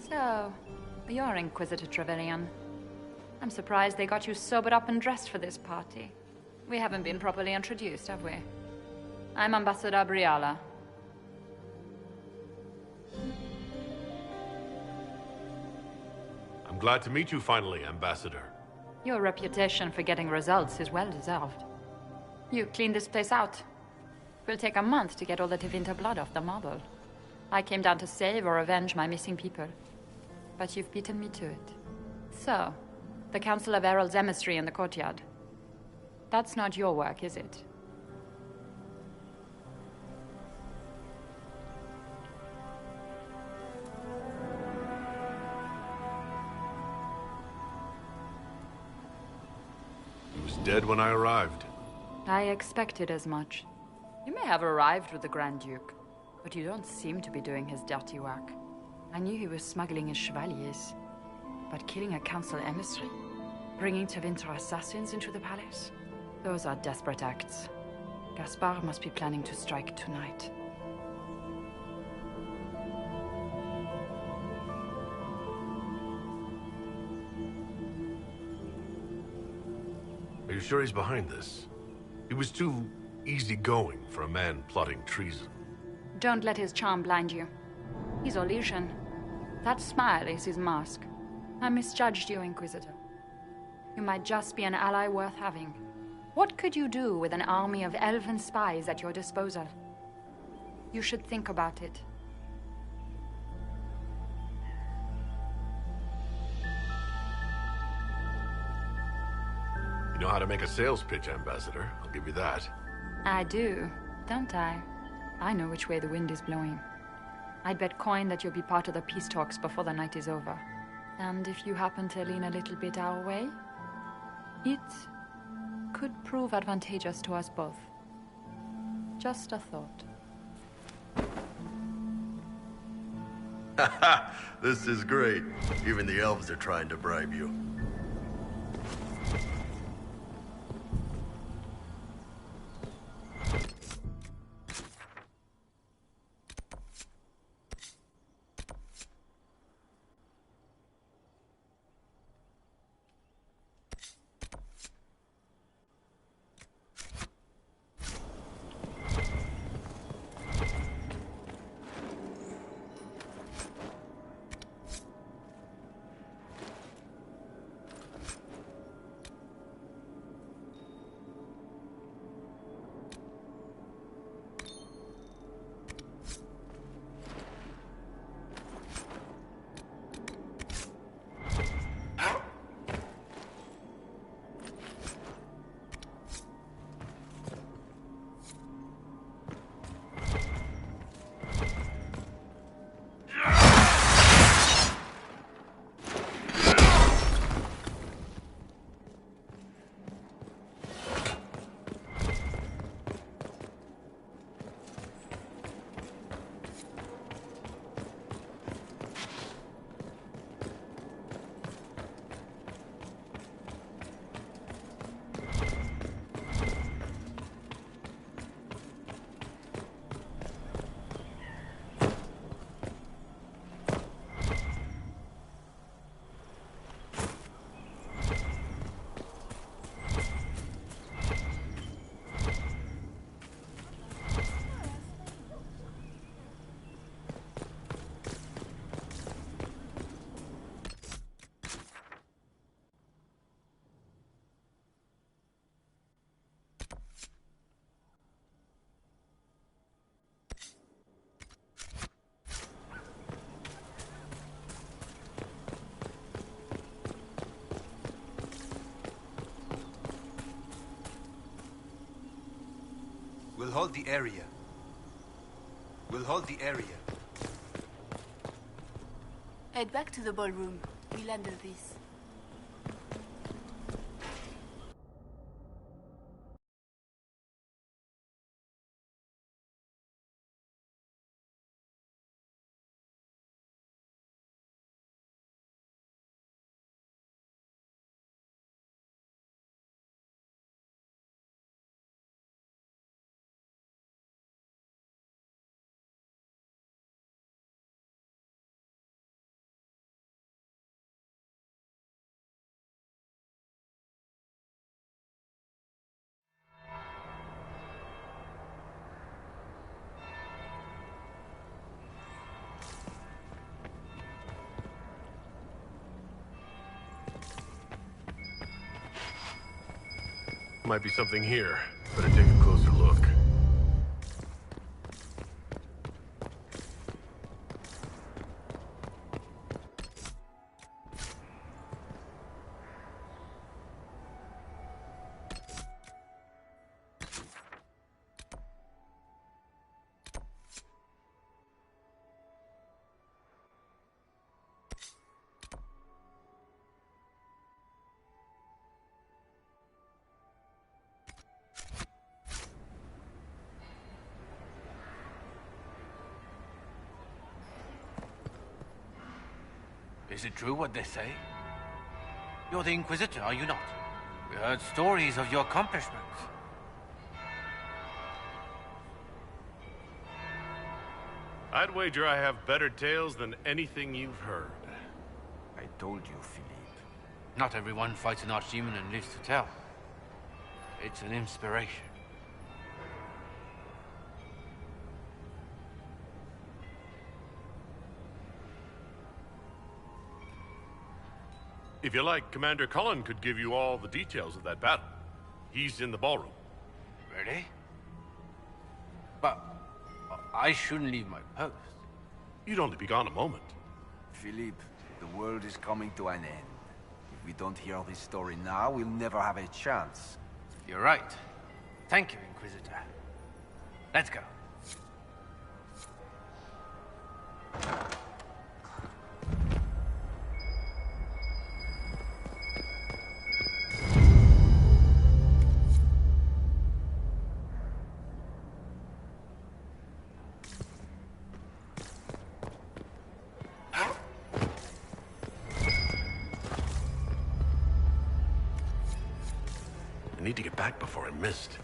So, you're Inquisitor Trevelyan. I'm surprised they got you sobered up and dressed for this party. We haven't been properly introduced, have we? I'm Ambassador Briala. I'm glad to meet you finally, Ambassador. Your reputation for getting results is well deserved. You cleaned this place out. Will take a month to get all the Tevinter blood off the marble. I came down to save or avenge my missing people. But you've beaten me to it. So, the Council of Herald's emissary in the courtyard. That's not your work, is it? He was dead when I arrived. I expected as much. You may have arrived with the Grand Duke, but you don't seem to be doing his dirty work. I knew he was smuggling his chevaliers, but killing a council emissary, bringing Tevinter assassins into the palace, those are desperate acts. Gaspard must be planning to strike tonight. Are you sure he's behind this? He was too easygoing for a man plotting treason. Don't let his charm blind you. He's Orlesian. That smile is his mask. I misjudged you, Inquisitor. You might just be an ally worth having. What could you do with an army of elven spies at your disposal? You should think about it. You know how to make a sales pitch, Ambassador. I'll give you that. I do, don't I? I know which way the wind is blowing. I'd bet coin that you'll be part of the peace talks before the night is over. And if you happen to lean a little bit our way, it could prove advantageous to us both. Just a thought. Haha, this is great. Even the elves are trying to bribe you. We'll hold the area. We'll hold the area. Head back to the ballroom. We'll handle this. Might be something here. Better take a closer look. Is it true what they say? You're the Inquisitor, are you not? We heard stories of your accomplishments. I'd wager I have better tales than anything you've heard. I told you, Philippe. Not everyone fights an archdemon and lives to tell. It's an inspiration. If you like, Commander Cullen could give you all the details of that battle. He's in the ballroom. Really? But I shouldn't leave my post. You'd only be gone a moment. Philippe, the world is coming to an end. If we don't hear this story now, we'll never have a chance. You're right. Thank you, Inquisitor. Let's go. I need to get back before I missed.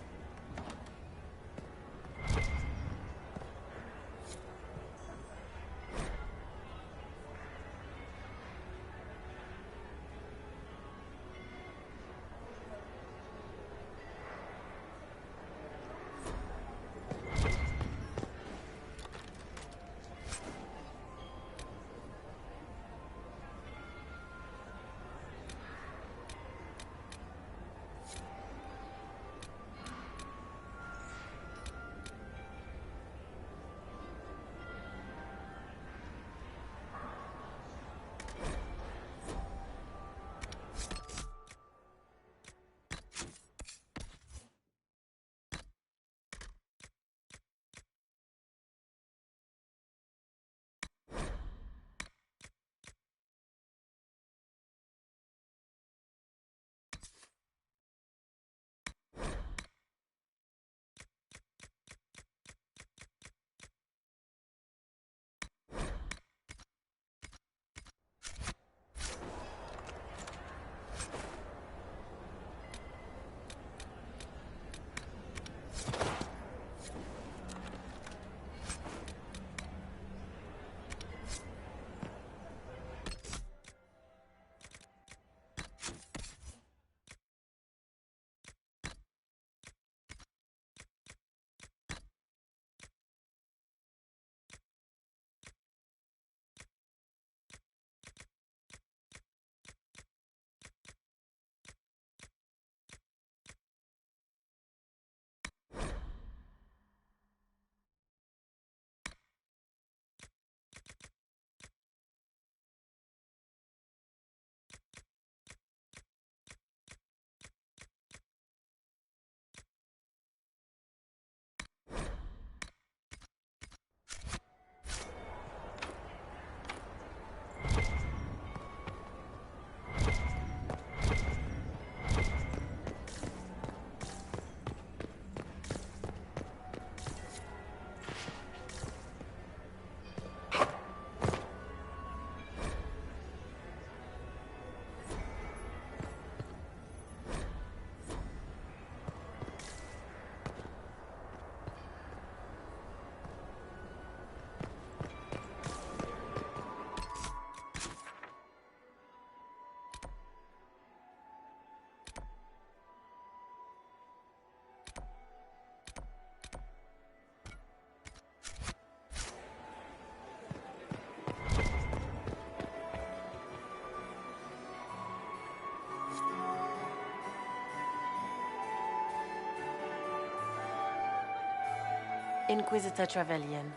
Inquisitor Trevelyan.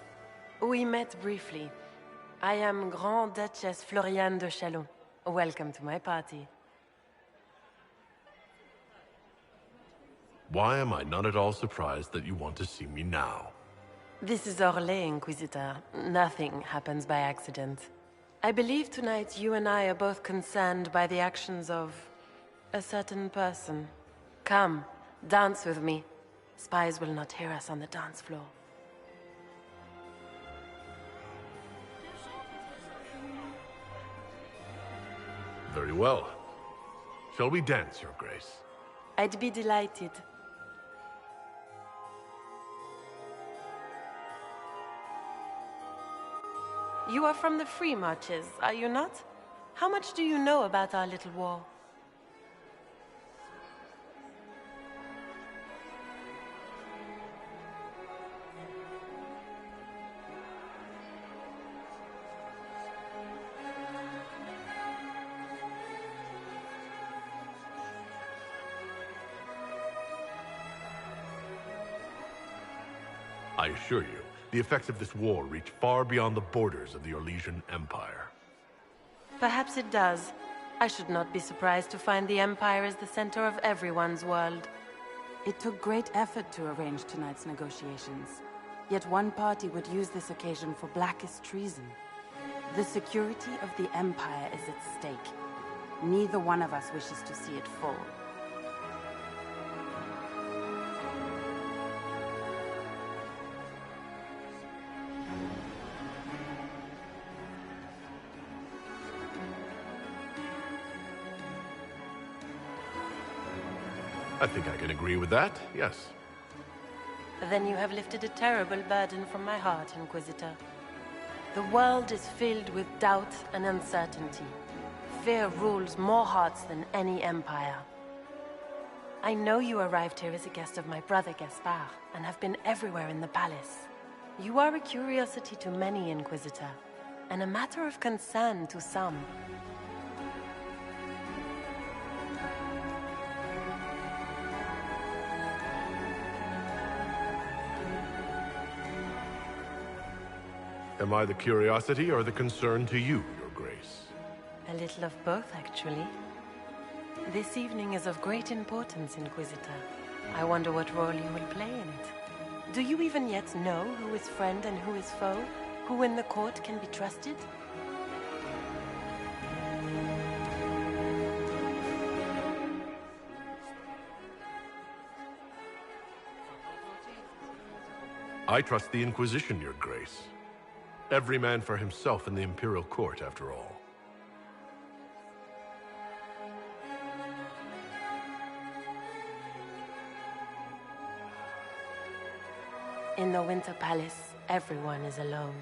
We met briefly. I am Grand Duchess Floriane de Chalon. Welcome to my party. Why am I not at all surprised that you want to see me now? This is Orlais, Inquisitor. Nothing happens by accident. I believe tonight you and I are both concerned by the actions of a certain person. Come, dance with me. Spies will not hear us on the dance floor. Very well. Shall we dance, Your Grace? I'd be delighted. You are from the Free Marches, are you not? How much do you know about our little war? I assure you, the effects of this war reach far beyond the borders of the Orlesian Empire. Perhaps it does. I should not be surprised to find the Empire is the center of everyone's world. It took great effort to arrange tonight's negotiations. Yet one party would use this occasion for blackest treason. The security of the Empire is at stake. Neither one of us wishes to see it fall. I think I can agree with that, yes. Then you have lifted a terrible burden from my heart, Inquisitor. The world is filled with doubt and uncertainty. Fear rules more hearts than any empire. I know you arrived here as a guest of my brother Gaspard, and have been everywhere in the palace. You are a curiosity to many, Inquisitor, and a matter of concern to some. Am I the curiosity or the concern to you, Your Grace? A little of both, actually. This evening is of great importance, Inquisitor. I wonder what role you will play in it. Do you even yet know who is friend and who is foe? Who in the court can be trusted? I trust the Inquisition, Your Grace. Every man for himself in the Imperial Court, after all. In the Winter Palace, everyone is alone.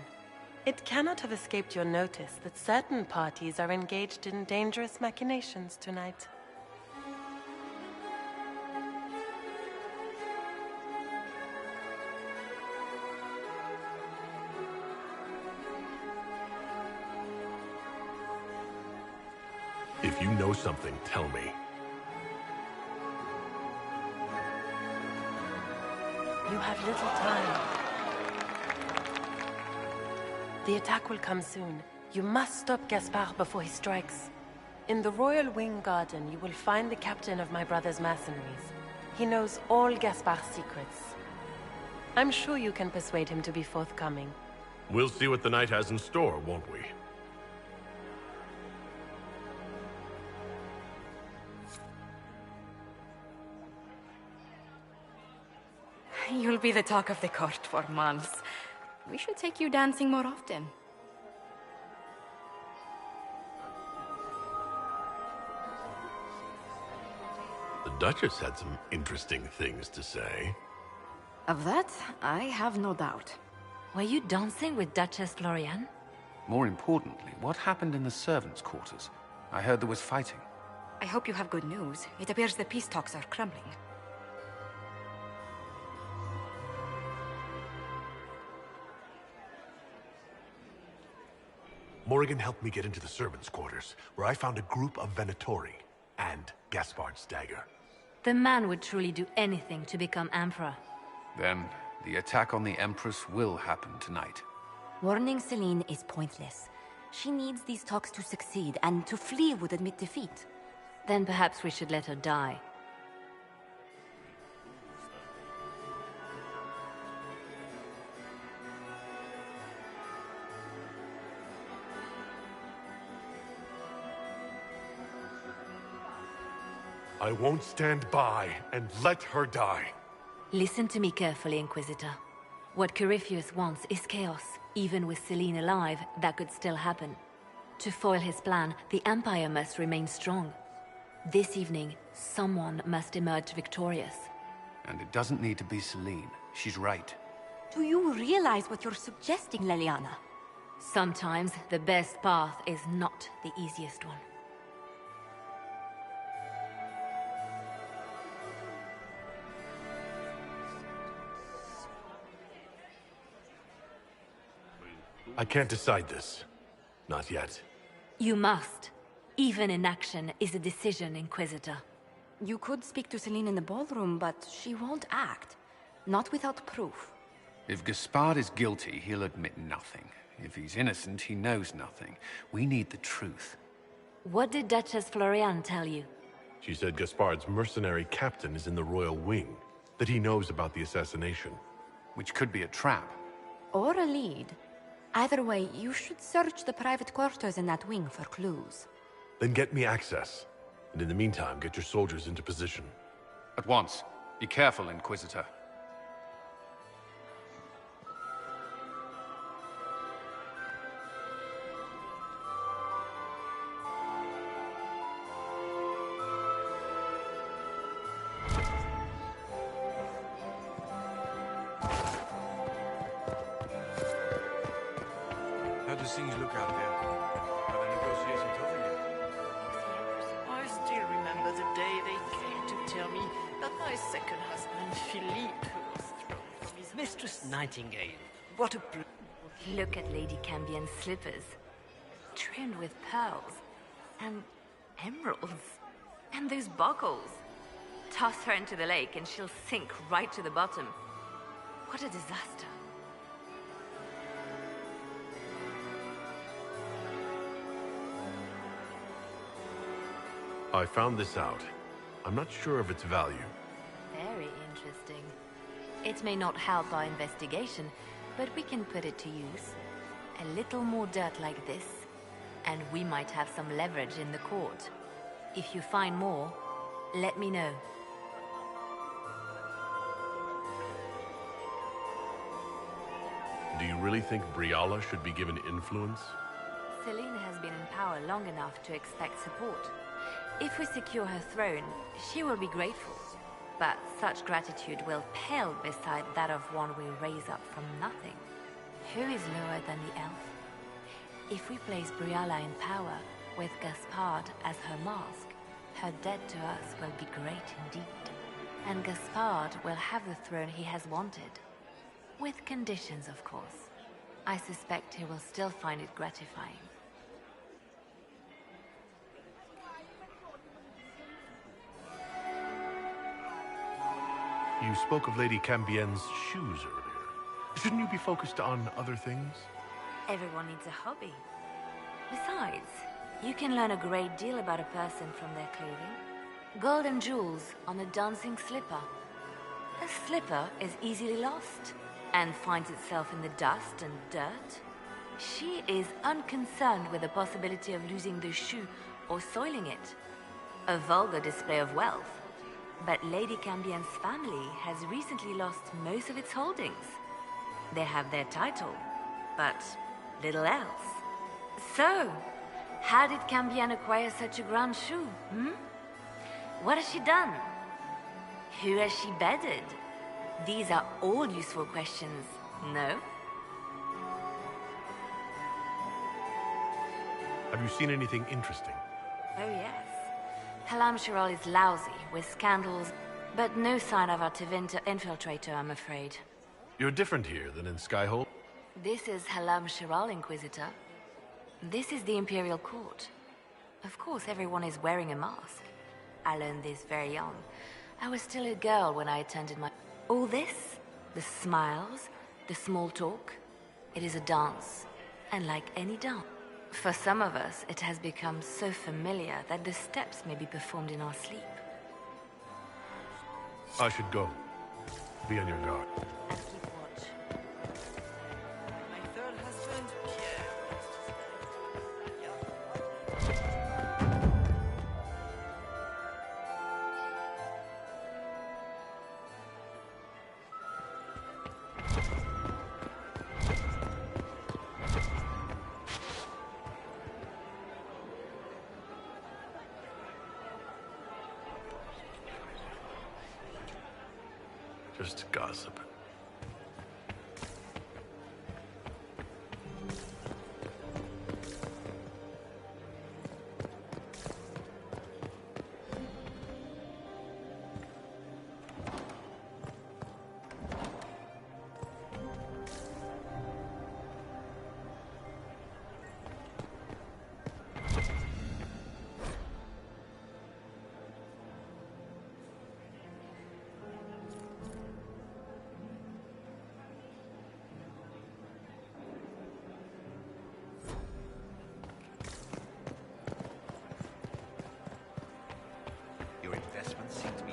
It cannot have escaped your notice that certain parties are engaged in dangerous machinations tonight. If you know something, tell me. You have little time. The attack will come soon. You must stop Gaspard before he strikes. In the Royal Wing Garden, you will find the captain of my brother's mercenaries. He knows all Gaspard's secrets. I'm sure you can persuade him to be forthcoming. We'll see what the night has in store, won't we? You'll be the talk of the court for months. We should take you dancing more often. The Duchess had some interesting things to say. Of that, I have no doubt. Were you dancing with Duchess Floriane? More importantly, what happened in the servants' quarters? I heard there was fighting. I hope you have good news. It appears the peace talks are crumbling. Morrigan helped me get into the servants' quarters, where I found a group of Venatori and Gaspard's dagger. The man would truly do anything to become Emperor. Then, The attack on the Empress will happen tonight. Warning Celine is pointless. She needs these talks to succeed, and to flee would admit defeat. Then perhaps we should let her die. I won't stand by and let her die. Listen to me carefully, Inquisitor. What Corypheus wants is chaos. Even with Celine alive, that could still happen. To foil his plan, the Empire must remain strong. This evening, someone must emerge victorious. And it doesn't need to be Celine. She's right. Do you realize what you're suggesting, Leliana? Sometimes the best path is not the easiest one. I can't decide this. Not yet. You must. Even inaction is a decision, Inquisitor. You could speak to Celine in the ballroom, but she won't act. Not without proof. If Gaspard is guilty, he'll admit nothing. If he's innocent, he knows nothing. We need the truth. What did Duchess Florian tell you? She said Gaspard's mercenary captain is in the royal wing, that he knows about the assassination. Which could be a trap. Or a lead. Either way, you should search the private quarters in that wing for clues. Then get me access. And in the meantime, get your soldiers into position. At once. Be careful, Inquisitor. How do things look out there? Are the negotiations over yet? I still remember the day they came to tell me that my second husband, Philippe, was thrown from his mistress Nightingale. What a Look at Lady Cambien's slippers. Trimmed with pearls. And emeralds. And those buckles. Toss her into the lake and she'll sink right to the bottom. What a disaster. I found this out. I'm not sure of its value. Very interesting. It may not help our investigation, but we can put it to use. A little more dirt like this, and we might have some leverage in the court. If you find more, let me know. Do you really think Briala should be given influence? Celine has been in power long enough to expect support. If we secure her throne, she will be grateful. But such gratitude will pale beside that of one we raise up from nothing. Who is lower than the elf? If we place Briala in power, with Gaspard as her mask, her debt to us will be great indeed. And Gaspard will have the throne he has wanted. With conditions, of course. I suspect he will still find it gratifying. You spoke of Lady Cambien's shoes earlier. Shouldn't you be focused on other things? Everyone needs a hobby. Besides, you can learn a great deal about a person from their clothing. Gold and jewels on a dancing slipper. A slipper is easily lost and finds itself in the dust and dirt. She is unconcerned with the possibility of losing the shoe or soiling it. A vulgar display of wealth. But Lady Cambien's family has recently lost most of its holdings. They have their title, but little else. So, how did Cambien acquire such a grand shoe, What has she done? Who has she bedded? These are all useful questions, no? Have you seen anything interesting? Oh yes. Halam Shiral is lousy, with scandals, but no sign of our Tevinter infiltrator, I'm afraid. You're different here than in Skyhold. This is Halam Shiral, Inquisitor. This is the Imperial Court. Of course, everyone is wearing a mask. I learned this very young. I was still a girl when I attended my... All this? The smiles, the small talk. It is a dance, and like any dance. For some of us, it has become so familiar that the steps may be performed in our sleep. I should go. Be on your guard. And keep watch. My third husband, Pierre. Just gossip. Your investment seems to be...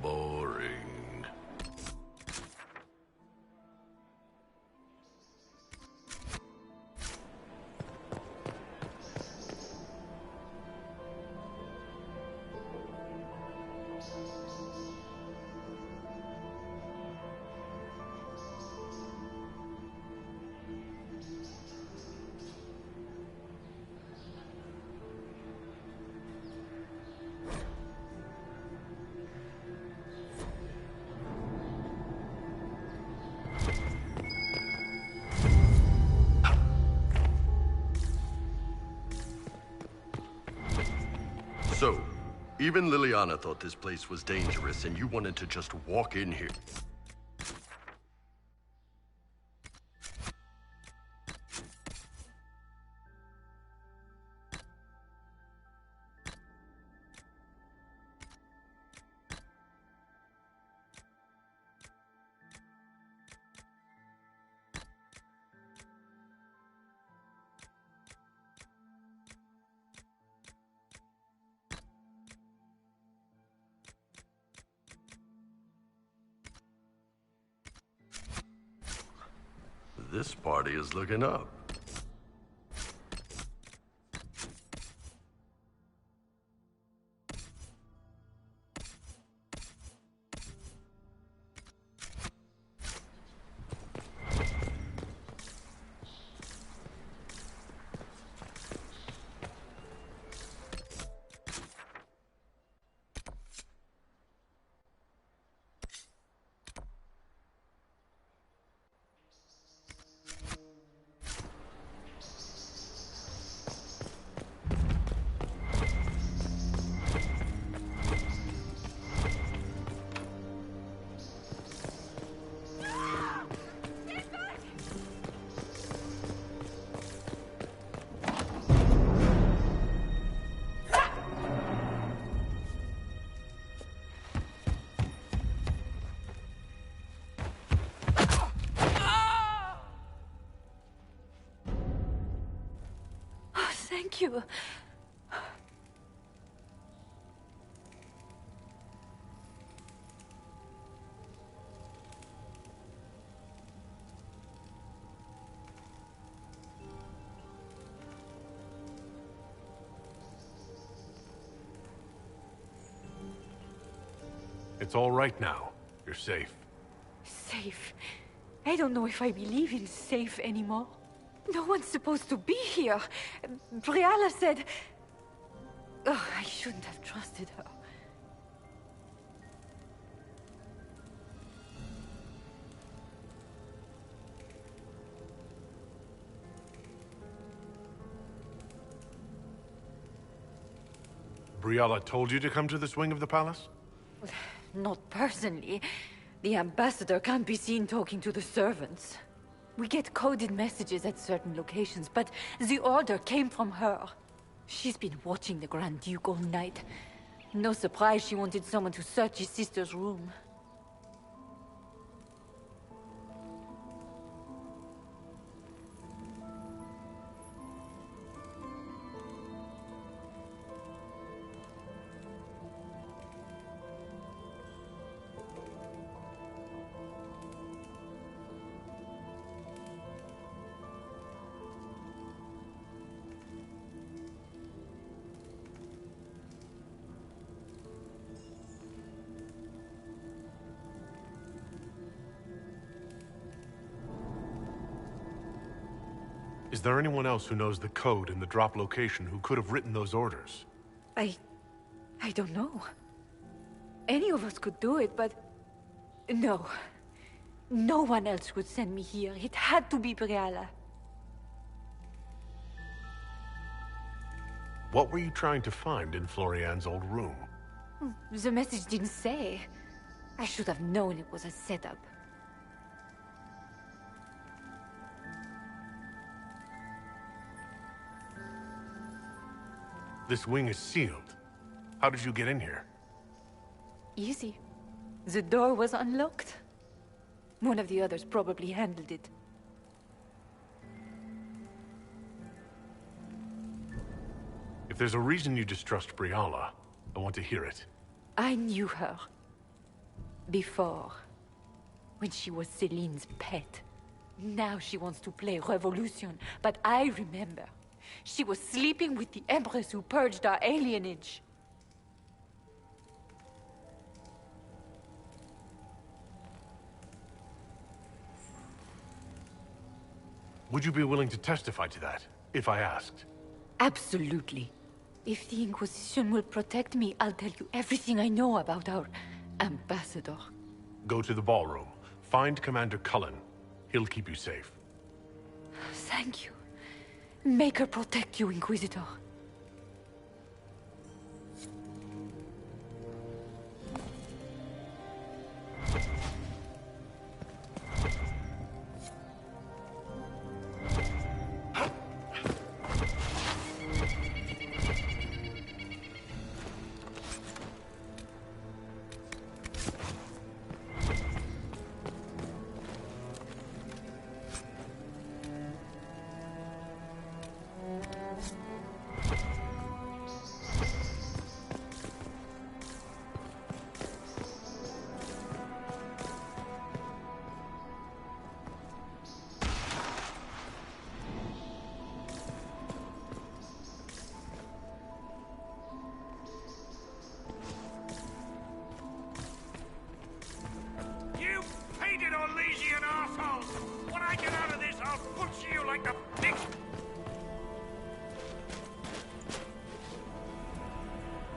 Boring. So, even Liliana thought this place was dangerous, and you wanted to just walk in here. This party is looking up. Thank you. It's all right now. You're safe. Safe? I don't know if I believe in safe anymore. No one's supposed to be here. Briala said... Oh, I shouldn't have trusted her. Briala told you to come to this wing of the palace? Not personally. The ambassador can't be seen talking to the servants. We get coded messages at certain locations, but the order came from her. She's been watching the Grand Duke all night. No surprise she wanted someone to search his sister's room. Is there anyone else who knows the code and the drop location who could have written those orders? I don't know. Any of us could do it, but... No. No one else would send me here. It had to be Briala. What were you trying to find in Florian's old room? The message didn't say. I should have known it was a setup. This wing is sealed. How did you get in here? Easy. The door was unlocked. One of the others probably handled it. If there's a reason you distrust Briala, I want to hear it. I knew her. Before. When she was Celine's pet. Now she wants to play Revolution, but I remember. She was sleeping with the Empress who purged our alienage. Would you be willing to testify to that, if I asked? Absolutely. If the Inquisition will protect me, I'll tell you everything I know about our ambassador. Go to the ballroom. Find Commander Cullen. He'll keep you safe. Thank you. Make her protect you, Inquisitor.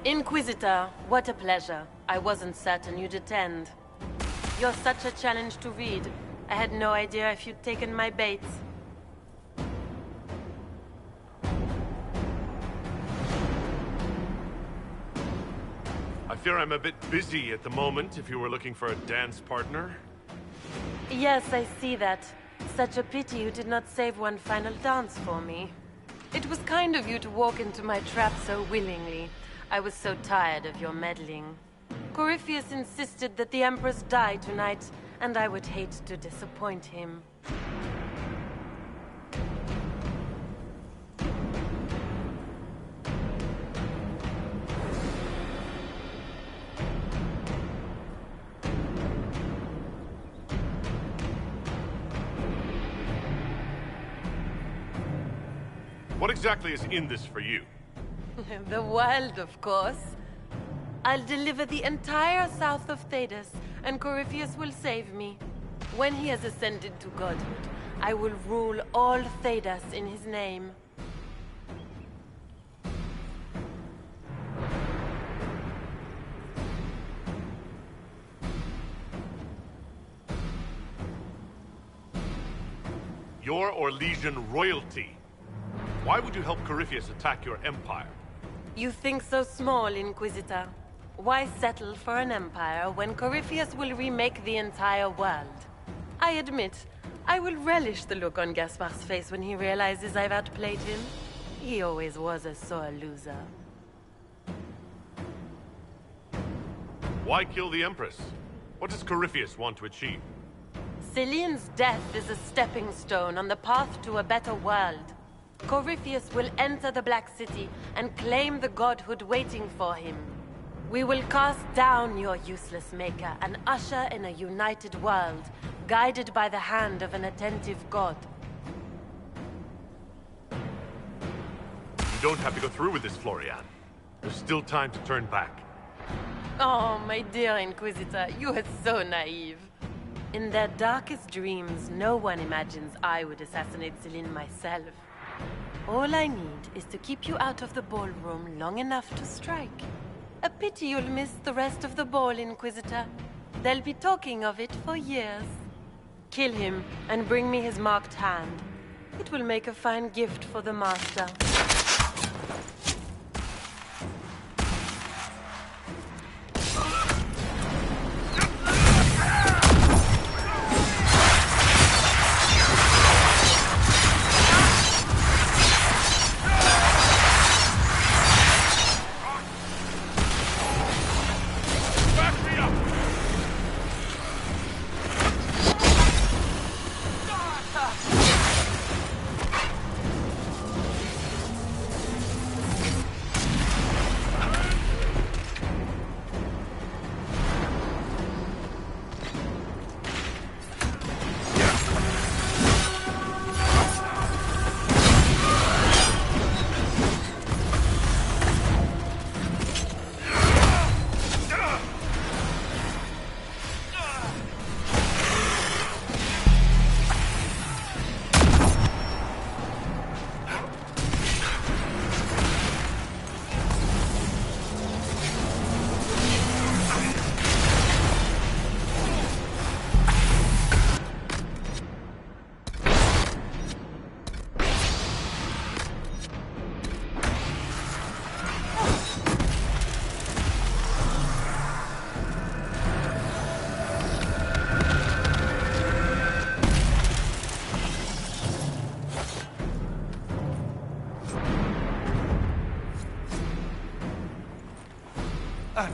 Inquisitor, what a pleasure. I wasn't certain you'd attend. You're such a challenge to read. I had no idea if you'd taken my bait. I fear I'm a bit busy at the moment if you were looking for a dance partner. Yes, I see that. Such a pity you did not save one final dance for me. It was kind of you to walk into my trap so willingly. I was so tired of your meddling. Corypheus insisted that the Empress die tonight, and I would hate to disappoint him. What exactly is in this for you? The world, of course. I'll deliver the entire south of Thedas, and Corypheus will save me. When he has ascended to godhood, I will rule all Thedas in his name. You're Orlesian royalty. Why would you help Corypheus attack your empire? You think so small, Inquisitor. Why settle for an empire when Corypheus will remake the entire world? I admit, I will relish the look on Gaspard's face when he realizes I've outplayed him. He always was a sore loser. Why kill the Empress? What does Corypheus want to achieve? Celine's death is a stepping stone on the path to a better world. Corypheus will enter the Black City and claim the godhood waiting for him. We will cast down your useless maker and usher in a united world, guided by the hand of an attentive god. You don't have to go through with this, Florian. There's still time to turn back. Oh, my dear Inquisitor, you are so naive. In their darkest dreams, no one imagines I would assassinate Celine myself. All I need is to keep you out of the ballroom long enough to strike. A pity you'll miss the rest of the ball, Inquisitor. They'll be talking of it for years. Kill him and bring me his marked hand. It will make a fine gift for the Master.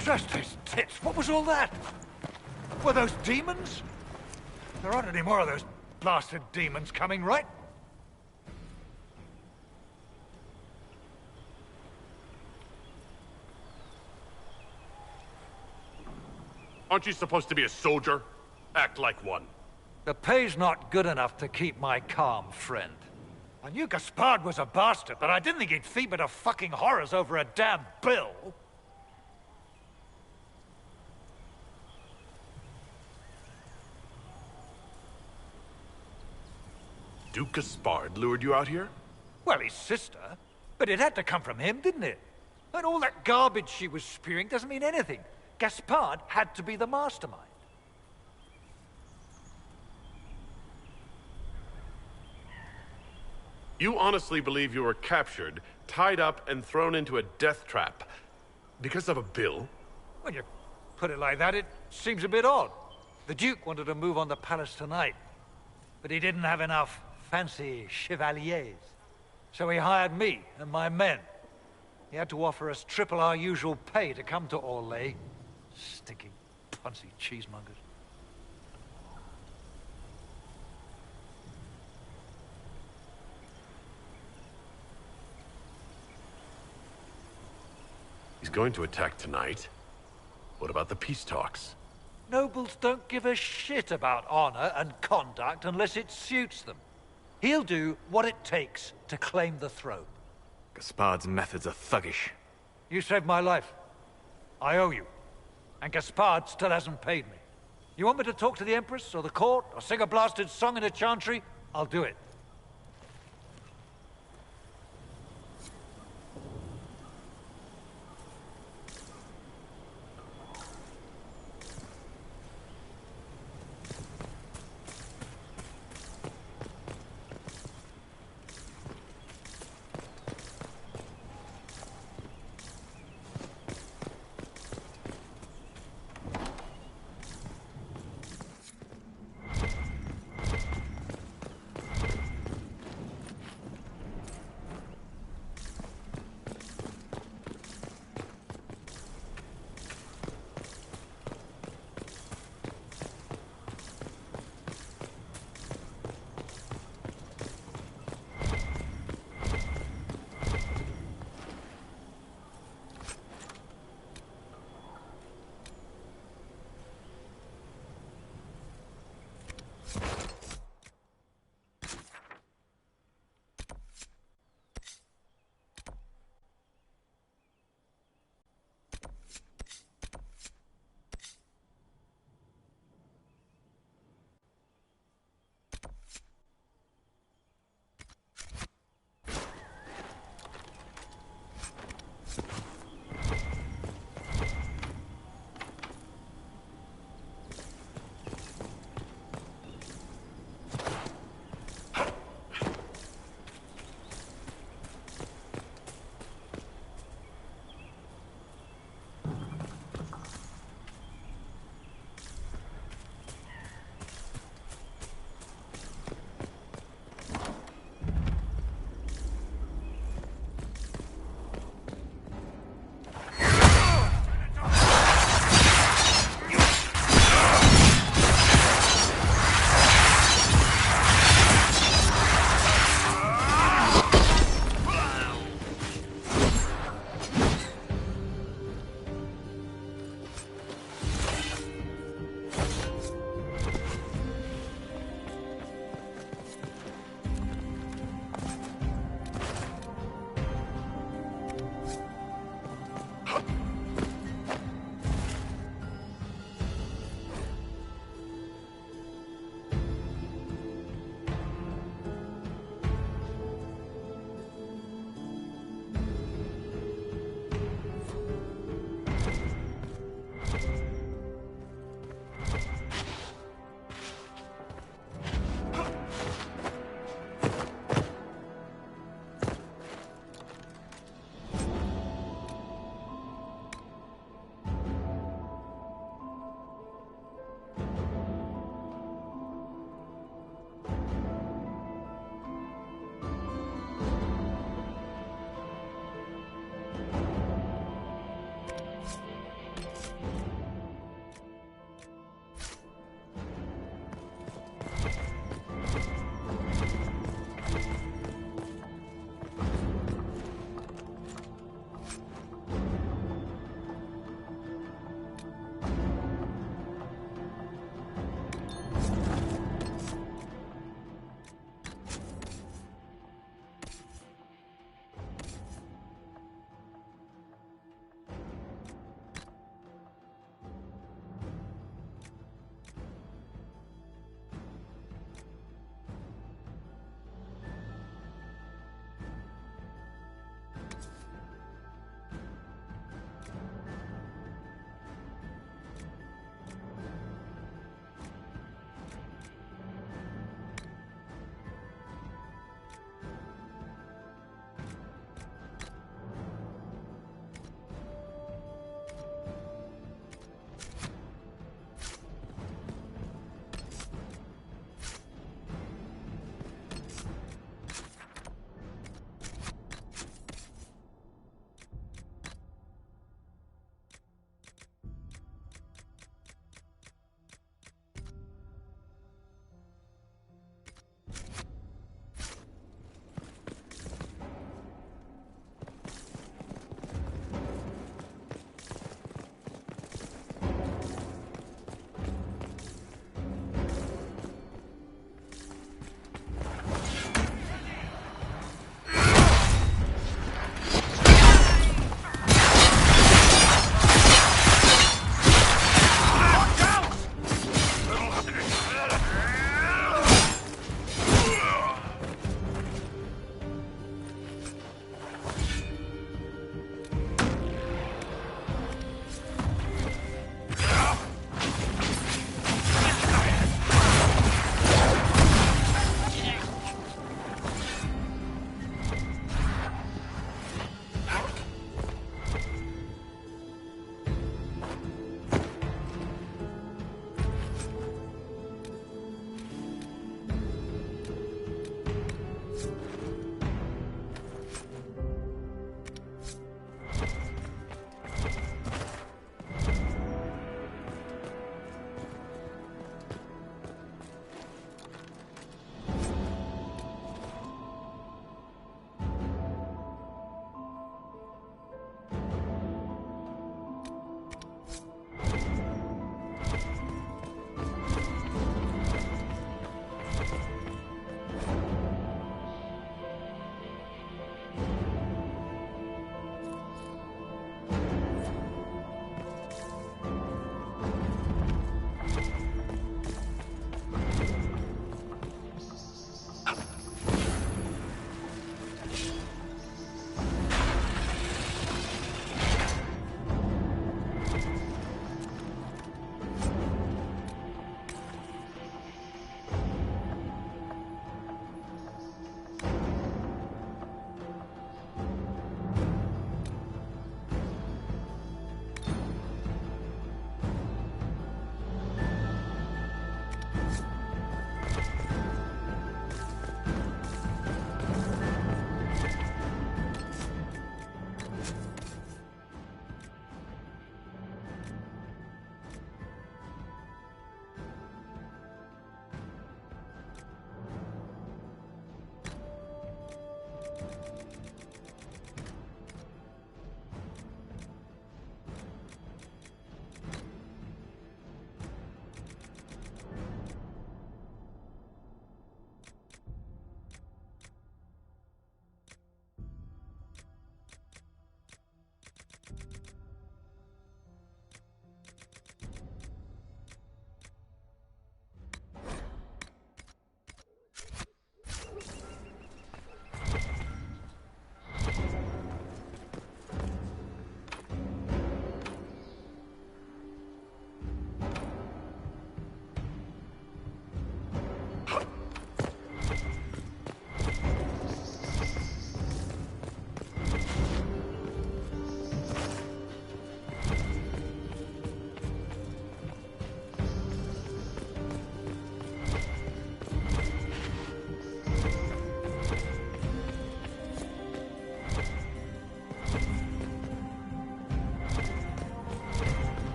Just his tits. What was all that? Were those demons? There aren't any more of those blasted demons coming, right? Aren't you supposed to be a soldier? Act like one. The pay's not good enough to keep my calm, friend. I knew Gaspard was a bastard, but I didn't think he'd feed me to fucking horrors over a damn bill. Duke Gaspard lured you out here? Well, his sister. But it had to come from him, didn't it? And all that garbage she was spewing doesn't mean anything. Gaspard had to be the mastermind. You honestly believe you were captured, tied up, and thrown into a death trap because of a bill? When you put it like that, it seems a bit odd. The Duke wanted to move on the palace tonight, but he didn't have enough fancy chevaliers. So he hired me and my men. He had to offer us triple our usual pay to come to Orlais. Stinking, punsy cheesemongers. He's going to attack tonight. What about the peace talks? Nobles don't give a shit about honor and conduct unless it suits them. He'll do what it takes to claim the throne. Gaspard's methods are thuggish. You saved my life. I owe you. And Gaspard still hasn't paid me. You want me to talk to the Empress, or the court, or sing a blasted song in a chantry? I'll do it.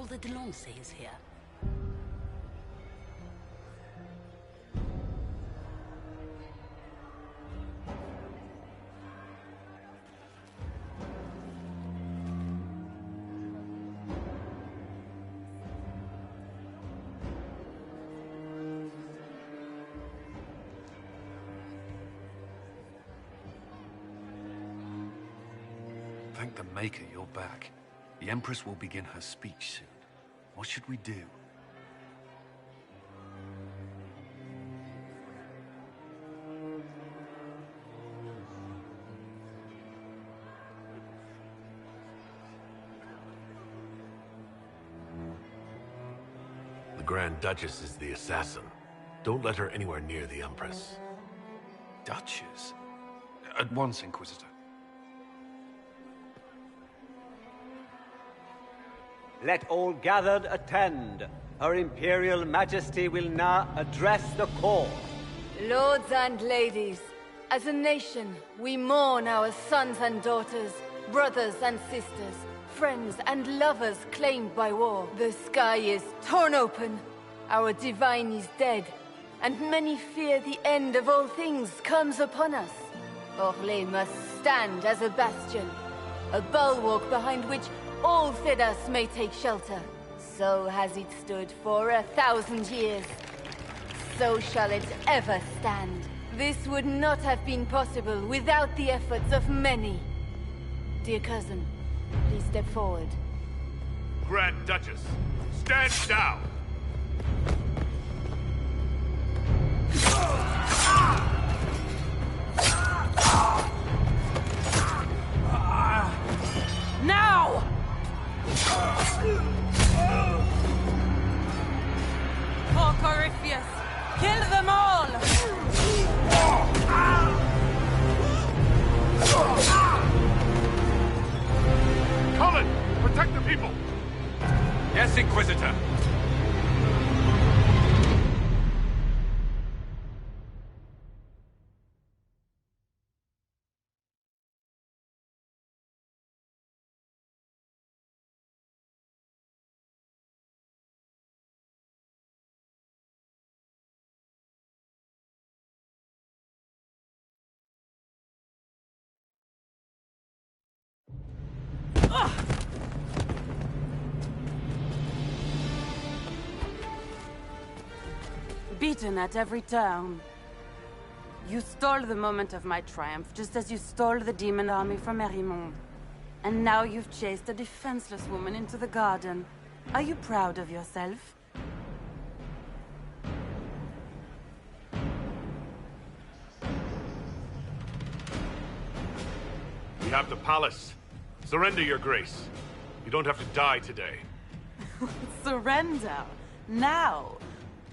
the Delancey's here? Thank the Maker you're back. The Empress will begin her speech soon. What should we do? The Grand Duchess is the assassin. Don't let her anywhere near the Empress. Duchess? At once, Inquisitor. Let all gathered attend. Her Imperial Majesty will now address the court. Lords and ladies, as a nation, we mourn our sons and daughters, brothers and sisters, friends and lovers claimed by war. The sky is torn open, our divine is dead, and many fear the end of all things comes upon us. Orlais must stand as a bastion, a bulwark behind which all Thedas may take shelter. So has it stood for 1,000 years. So shall it ever stand. This would not have been possible without the efforts of many. Dear cousin, please step forward. Grand Duchess, stand down! Now! Oh, Corypheus! Kill them all! Cullen, protect the people! Yes, Inquisitor. Beaten at every turn. You stole the moment of my triumph, just as you stole the demon army from Merimond. And now you've chased a defenseless woman into the garden. Are you proud of yourself? We have the palace. Surrender, your grace. You don't have to die today. Surrender? Now?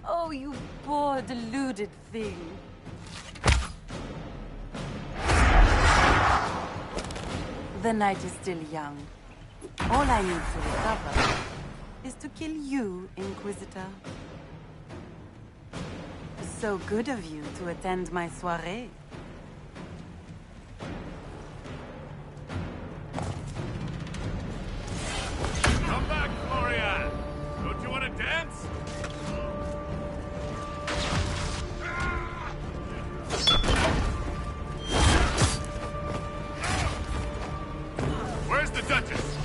Oh, you poor, deluded thing. The night is still young. All I need to recover is to kill you, Inquisitor. So good of you to attend my soirée. Come back, Florian! Don't you want to dance? Where's the Duchess?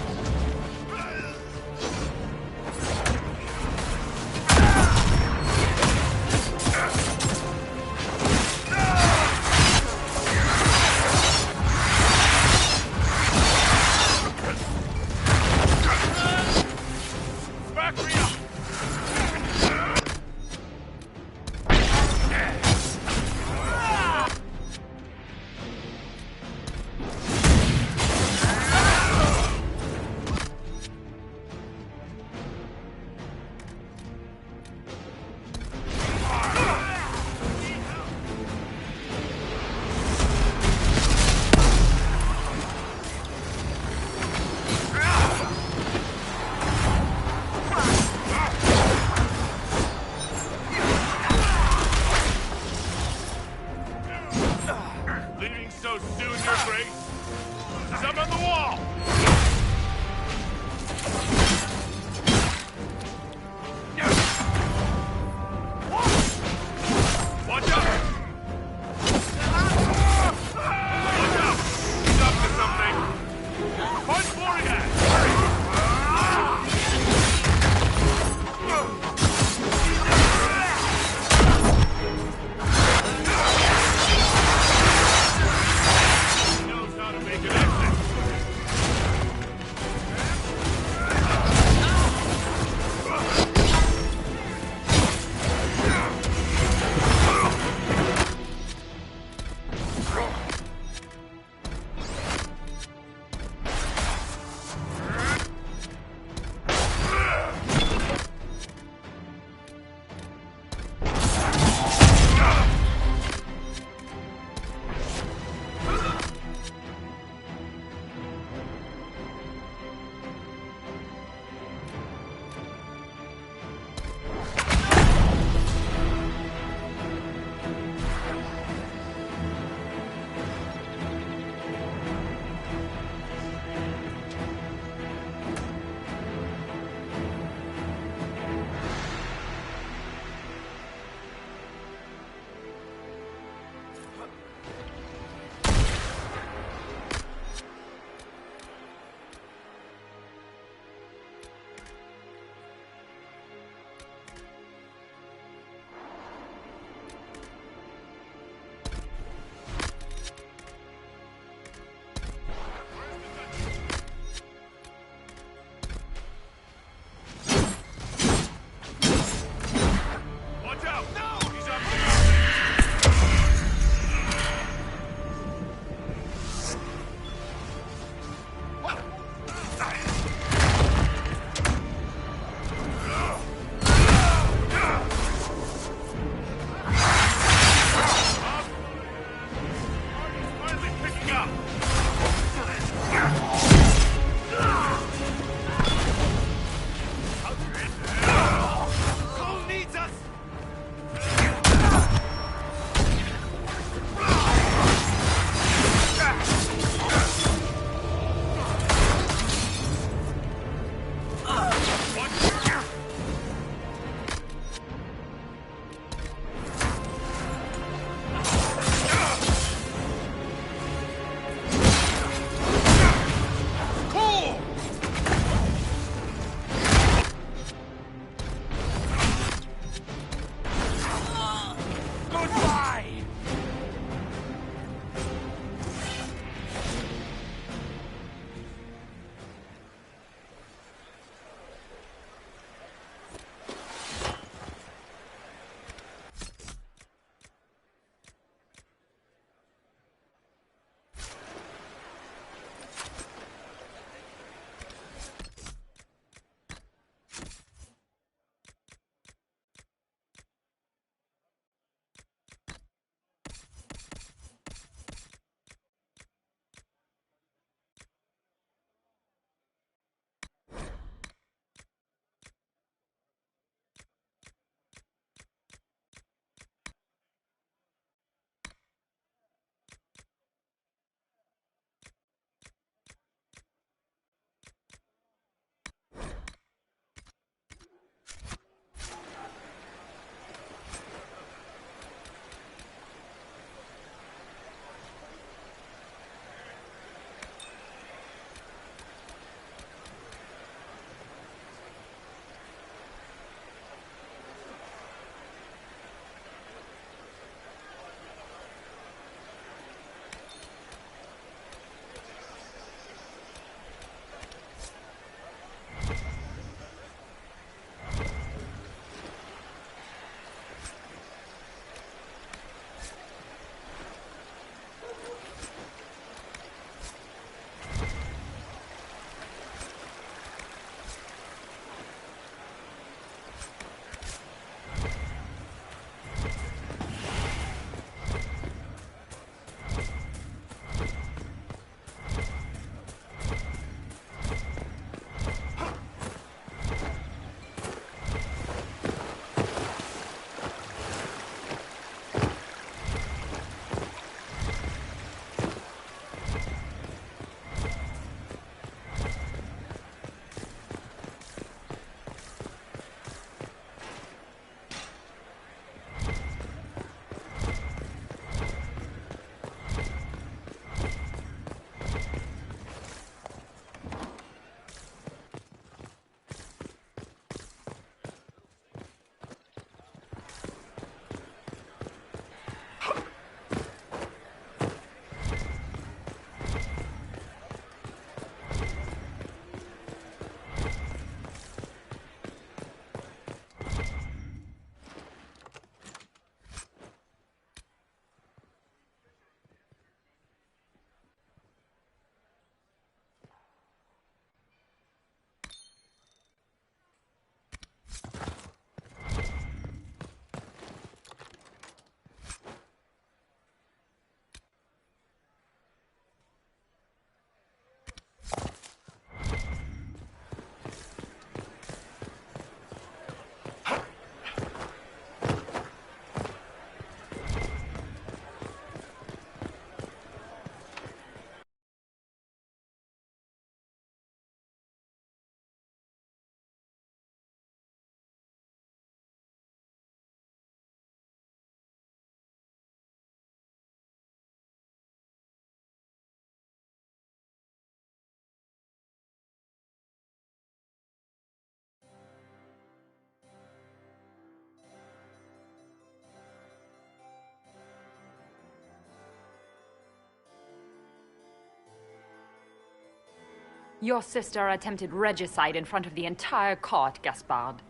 Your sister attempted regicide in front of the entire court, Gaspard.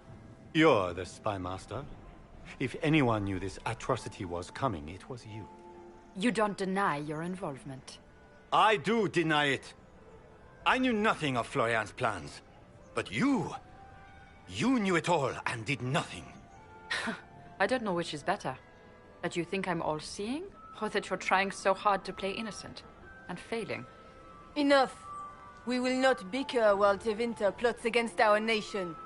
You're the spy master. If anyone knew this atrocity was coming, it was you. You don't deny your involvement. I do deny it. I knew nothing of Florian's plans. But you knew it all and did nothing. I don't know which is better. That you think I'm all-seeing, or that you're trying so hard to play innocent, and failing. Enough! We will not bicker while Tevinter plots against our nation.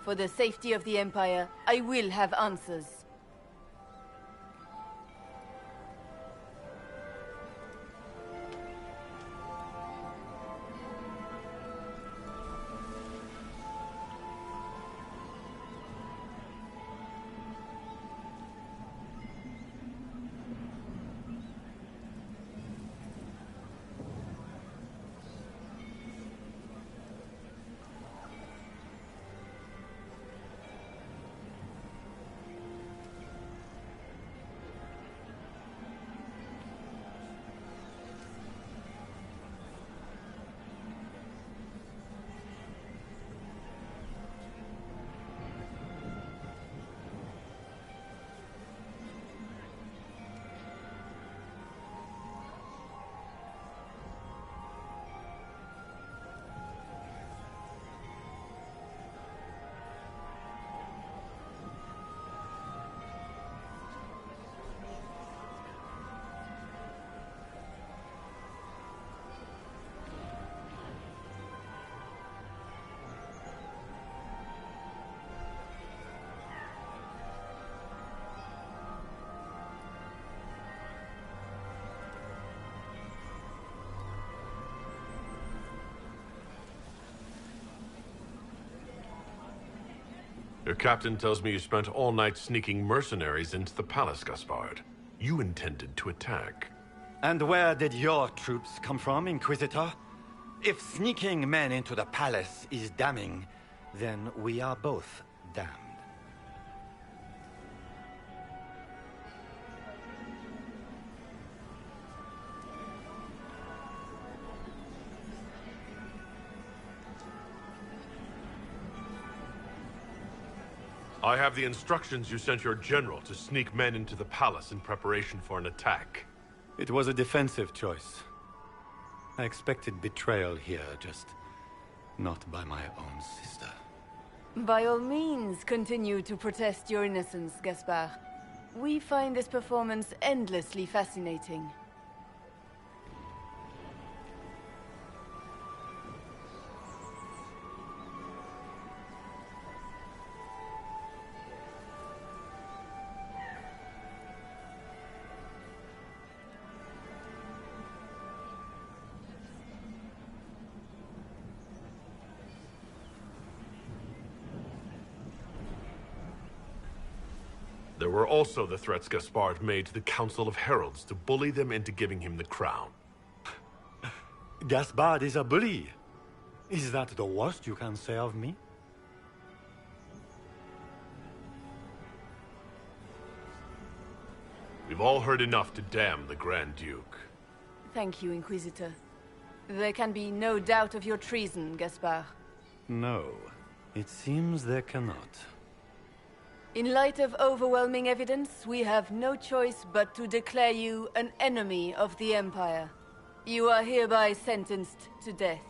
For the safety of the Empire, I will have answers. Your captain tells me you spent all night sneaking mercenaries into the palace, Gaspard. You intended to attack. And where did your troops come from, Inquisitor? If sneaking men into the palace is damning, then we are both damned. I have the instructions you sent your general to sneak men into the palace in preparation for an attack. It was a defensive choice. I expected betrayal here, just not by my own sister. By all means, continue to protest your innocence, Gaspard. We find this performance endlessly fascinating. There were also the threats Gaspard made to the Council of Heralds to bully them into giving him the crown. Gaspard is a bully. Is that the worst you can say of me? We've all heard enough to damn the Grand Duke. Thank you, Inquisitor. There can be no doubt of your treason, Gaspard. No, it seems there cannot. In light of overwhelming evidence, we have no choice but to declare you an enemy of the Empire. You are hereby sentenced to death.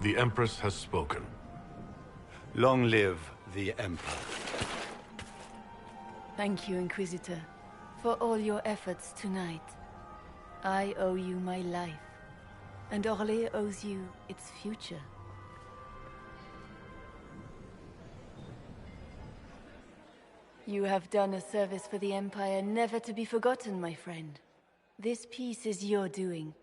The Empress has spoken. Long live the Empire. Thank you, Inquisitor, for all your efforts tonight. I owe you my life, and Orlais owes you its future. You have done a service for the Empire never to be forgotten, my friend. This piece is your doing.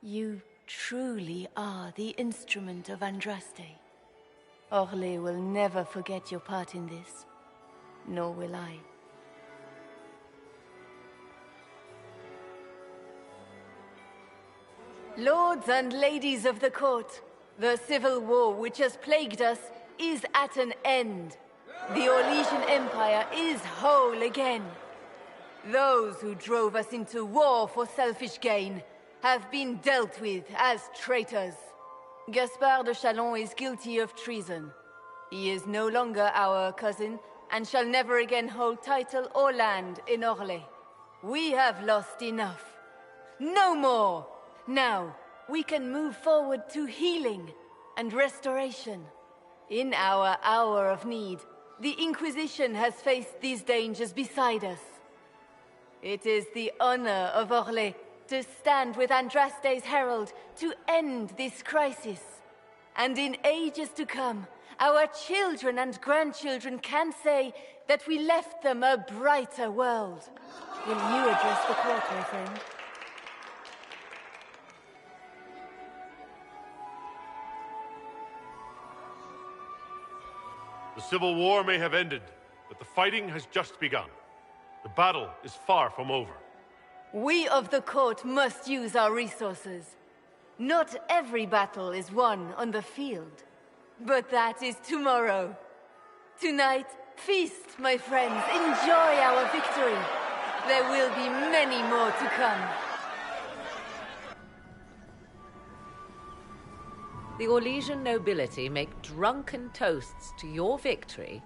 You truly are the instrument of Andraste. Orlais will never forget your part in this, nor will I. Lords and ladies of the court, the civil war which has plagued us is at an end. The Orlesian Empire is whole again. Those who drove us into war for selfish gain have been dealt with as traitors. Gaspard de Chalon is guilty of treason. He is no longer our cousin and shall never again hold title or land in Orlais. We have lost enough. No more! Now, we can move forward to healing and restoration. In our hour of need, the Inquisition has faced these dangers beside us. It is the honor of Orlais to stand with Andraste's herald to end this crisis. And in ages to come, our children and grandchildren can say that we left them a brighter world. Will you address the court, my friend? The Civil War may have ended, but the fighting has just begun. The battle is far from over. We of the court must use our resources. Not every battle is won on the field, but that is tomorrow. Tonight, feast, my friends. Enjoy our victory. There will be many more to come. The Orlesian nobility make drunken toasts to your victory,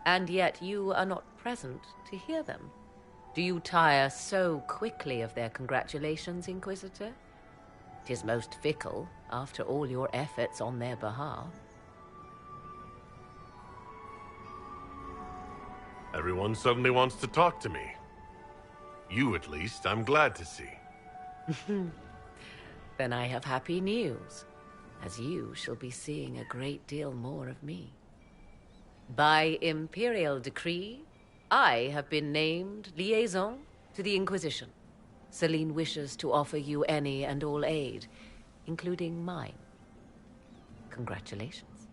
and yet you are not present to hear them. Do you tire so quickly of their congratulations, Inquisitor? 'Tis most fickle, after all your efforts on their behalf. Everyone suddenly wants to talk to me. You, at least, I'm glad to see. Then I have happy news, as you shall be seeing a great deal more of me. By imperial decree, I have been named liaison to the Inquisition. Celine wishes to offer you any and all aid, including mine. Congratulations.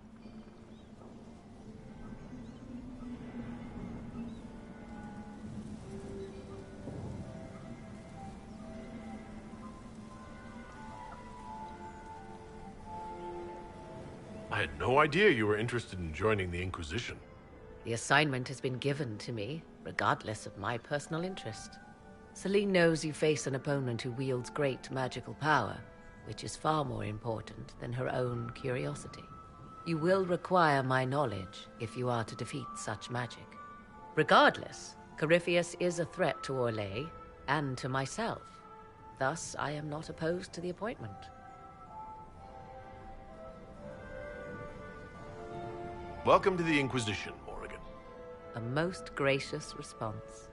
I had no idea you were interested in joining the Inquisition. The assignment has been given to me, regardless of my personal interest. Celine knows you face an opponent who wields great magical power, which is far more important than her own curiosity. You will require my knowledge if you are to defeat such magic. Regardless, Corypheus is a threat to Orlais and to myself. Thus, I am not opposed to the appointment. Welcome to the Inquisition, Morrigan. A most gracious response.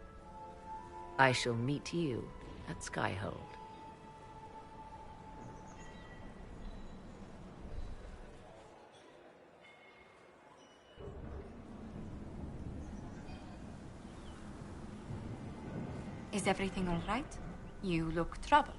I shall meet you at Skyhold. Is everything all right? You look troubled.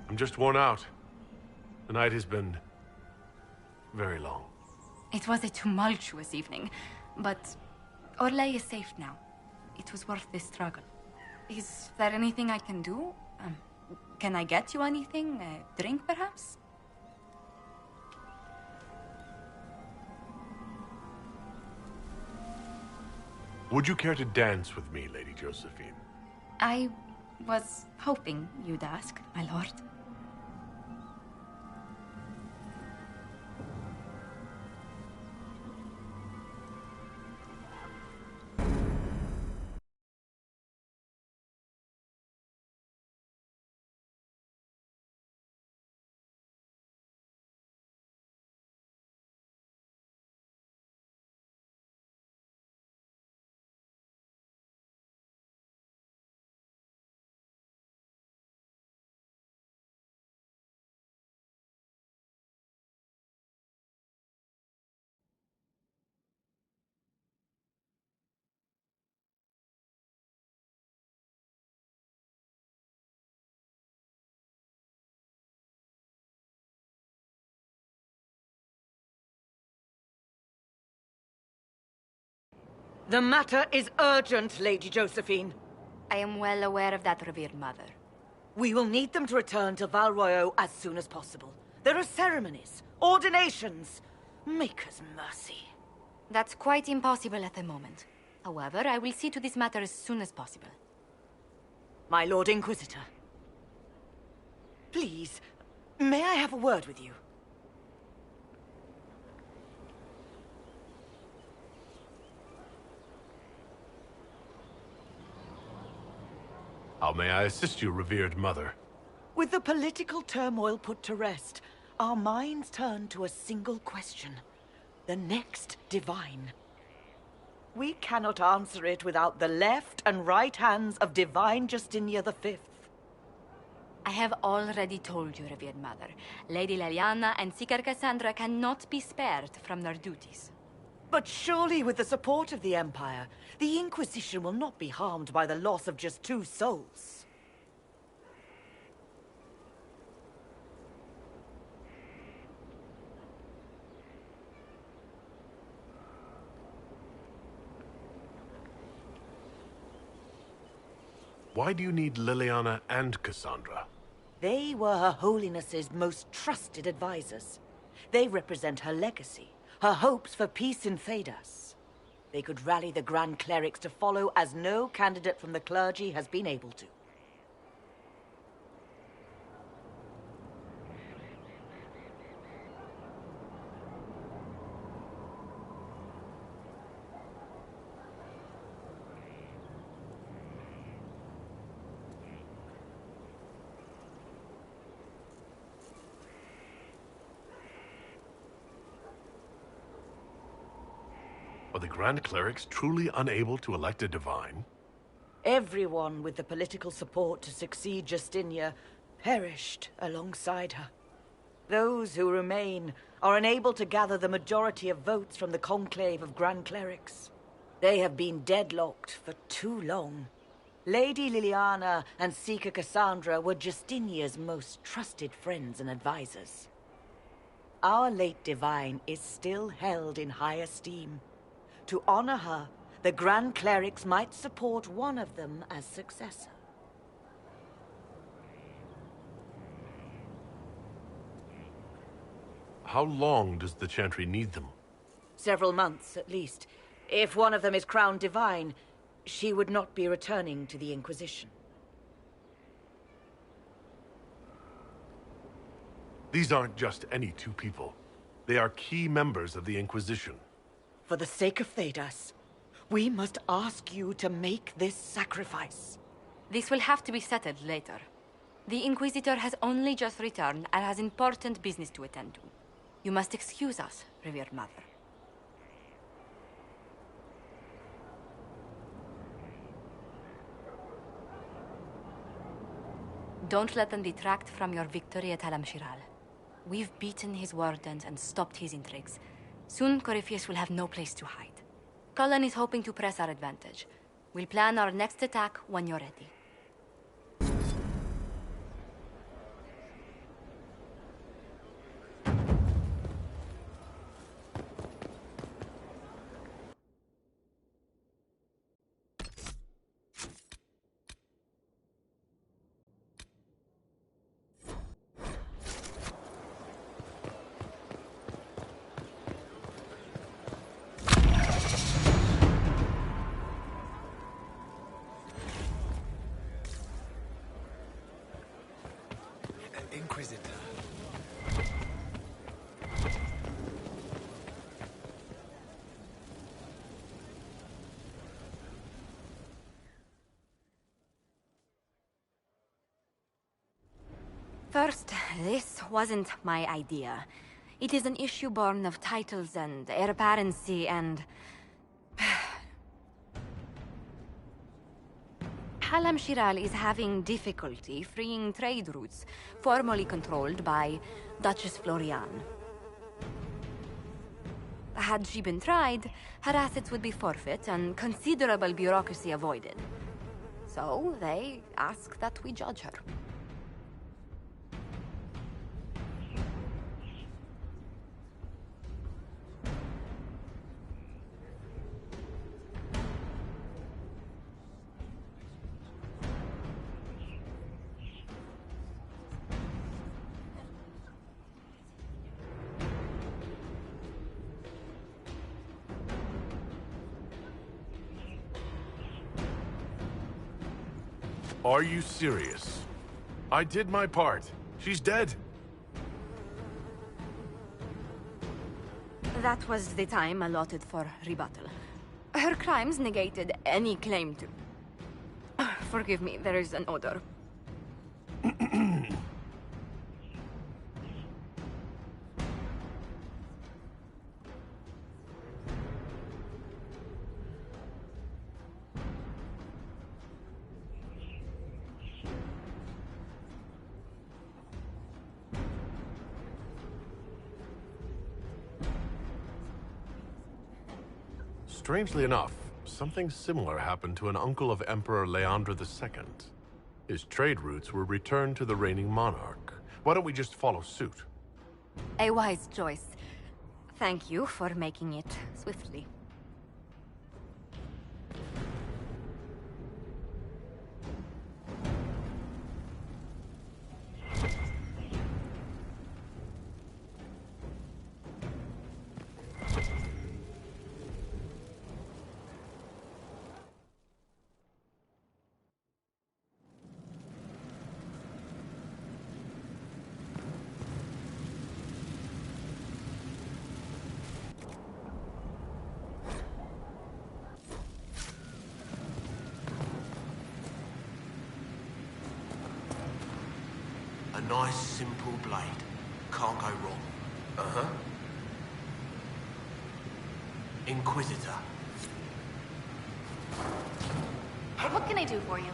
I'm just worn out. The night has been very long. It was a tumultuous evening, but Orlais is safe now. It was worth the struggle. Is there anything I can do? Can I get you anything? A drink, perhaps? Would you care to dance with me, Lady Josephine? I was hoping you'd ask, my lord. The matter is urgent, Lady Josephine. I am well aware of that, revered mother. We will need them to return to Val Royeaux as soon as possible. There are ceremonies, ordinations. Maker's mercy. That's quite impossible at the moment. However, I will see to this matter as soon as possible. My Lord Inquisitor. Please, may I have a word with you? How may I assist you, revered mother? With the political turmoil put to rest, our minds turn to a single question. The next divine. We cannot answer it without the left and right hands of Divine Justinia V. I have already told you, revered mother. Lady Leliana and Seeker Cassandra cannot be spared from their duties. But surely with the support of the Empire, the Inquisition will not be harmed by the loss of just 2 souls. Why do you need Liliana and Cassandra? They were Her Holiness's most trusted advisors. They represent her legacy, her hopes for peace in Thedas. They could rally the Grand Clerics to follow as no candidate from the clergy has been able to. Are the Grand Clerics truly unable to elect a divine? Everyone with the political support to succeed Justinia perished alongside her. Those who remain are unable to gather the majority of votes from the conclave of Grand Clerics. They have been deadlocked for too long. Lady Liliana and Seeker Cassandra were Justinia's most trusted friends and advisors. Our late divine is still held in high esteem. To honor her, the Grand Clerics might support one of them as successor. How long does the Chantry need them? Several months, at least. If one of them is crowned divine, she would not be returning to the Inquisition. These aren't just any 2 people. They are key members of the Inquisition. For the sake of Thedas, we must ask you to make this sacrifice. This will have to be settled later. The Inquisitor has only just returned and has important business to attend to. You must excuse us, revered mother. Don't let them detract from your victory at Alam-Shiral. We've beaten his wardens and stopped his intrigues. Soon, Corypheus will have no place to hide. Cullen is hoping to press our advantage. We'll plan our next attack when you're ready. Inquisitor. First, this wasn't my idea. It is an issue born of titles and heir apparency and... Alam-Shiral is having difficulty freeing trade routes formerly controlled by Duchess Floriane. Had she been tried, her assets would be forfeit and considerable bureaucracy avoided. So they ask that we judge her. Are you serious? I did my part. She's dead. That was the time allotted for rebuttal. Her crimes negated any claim to... Forgive me, there is an odor. Strangely enough, something similar happened to an uncle of Emperor Leandra II. His trade routes were returned to the reigning monarch. Why don't we just follow suit? A wise choice. Thank you for making it swiftly. A nice, simple blade. Can't go wrong. Uh-huh. Inquisitor. What can I do for you?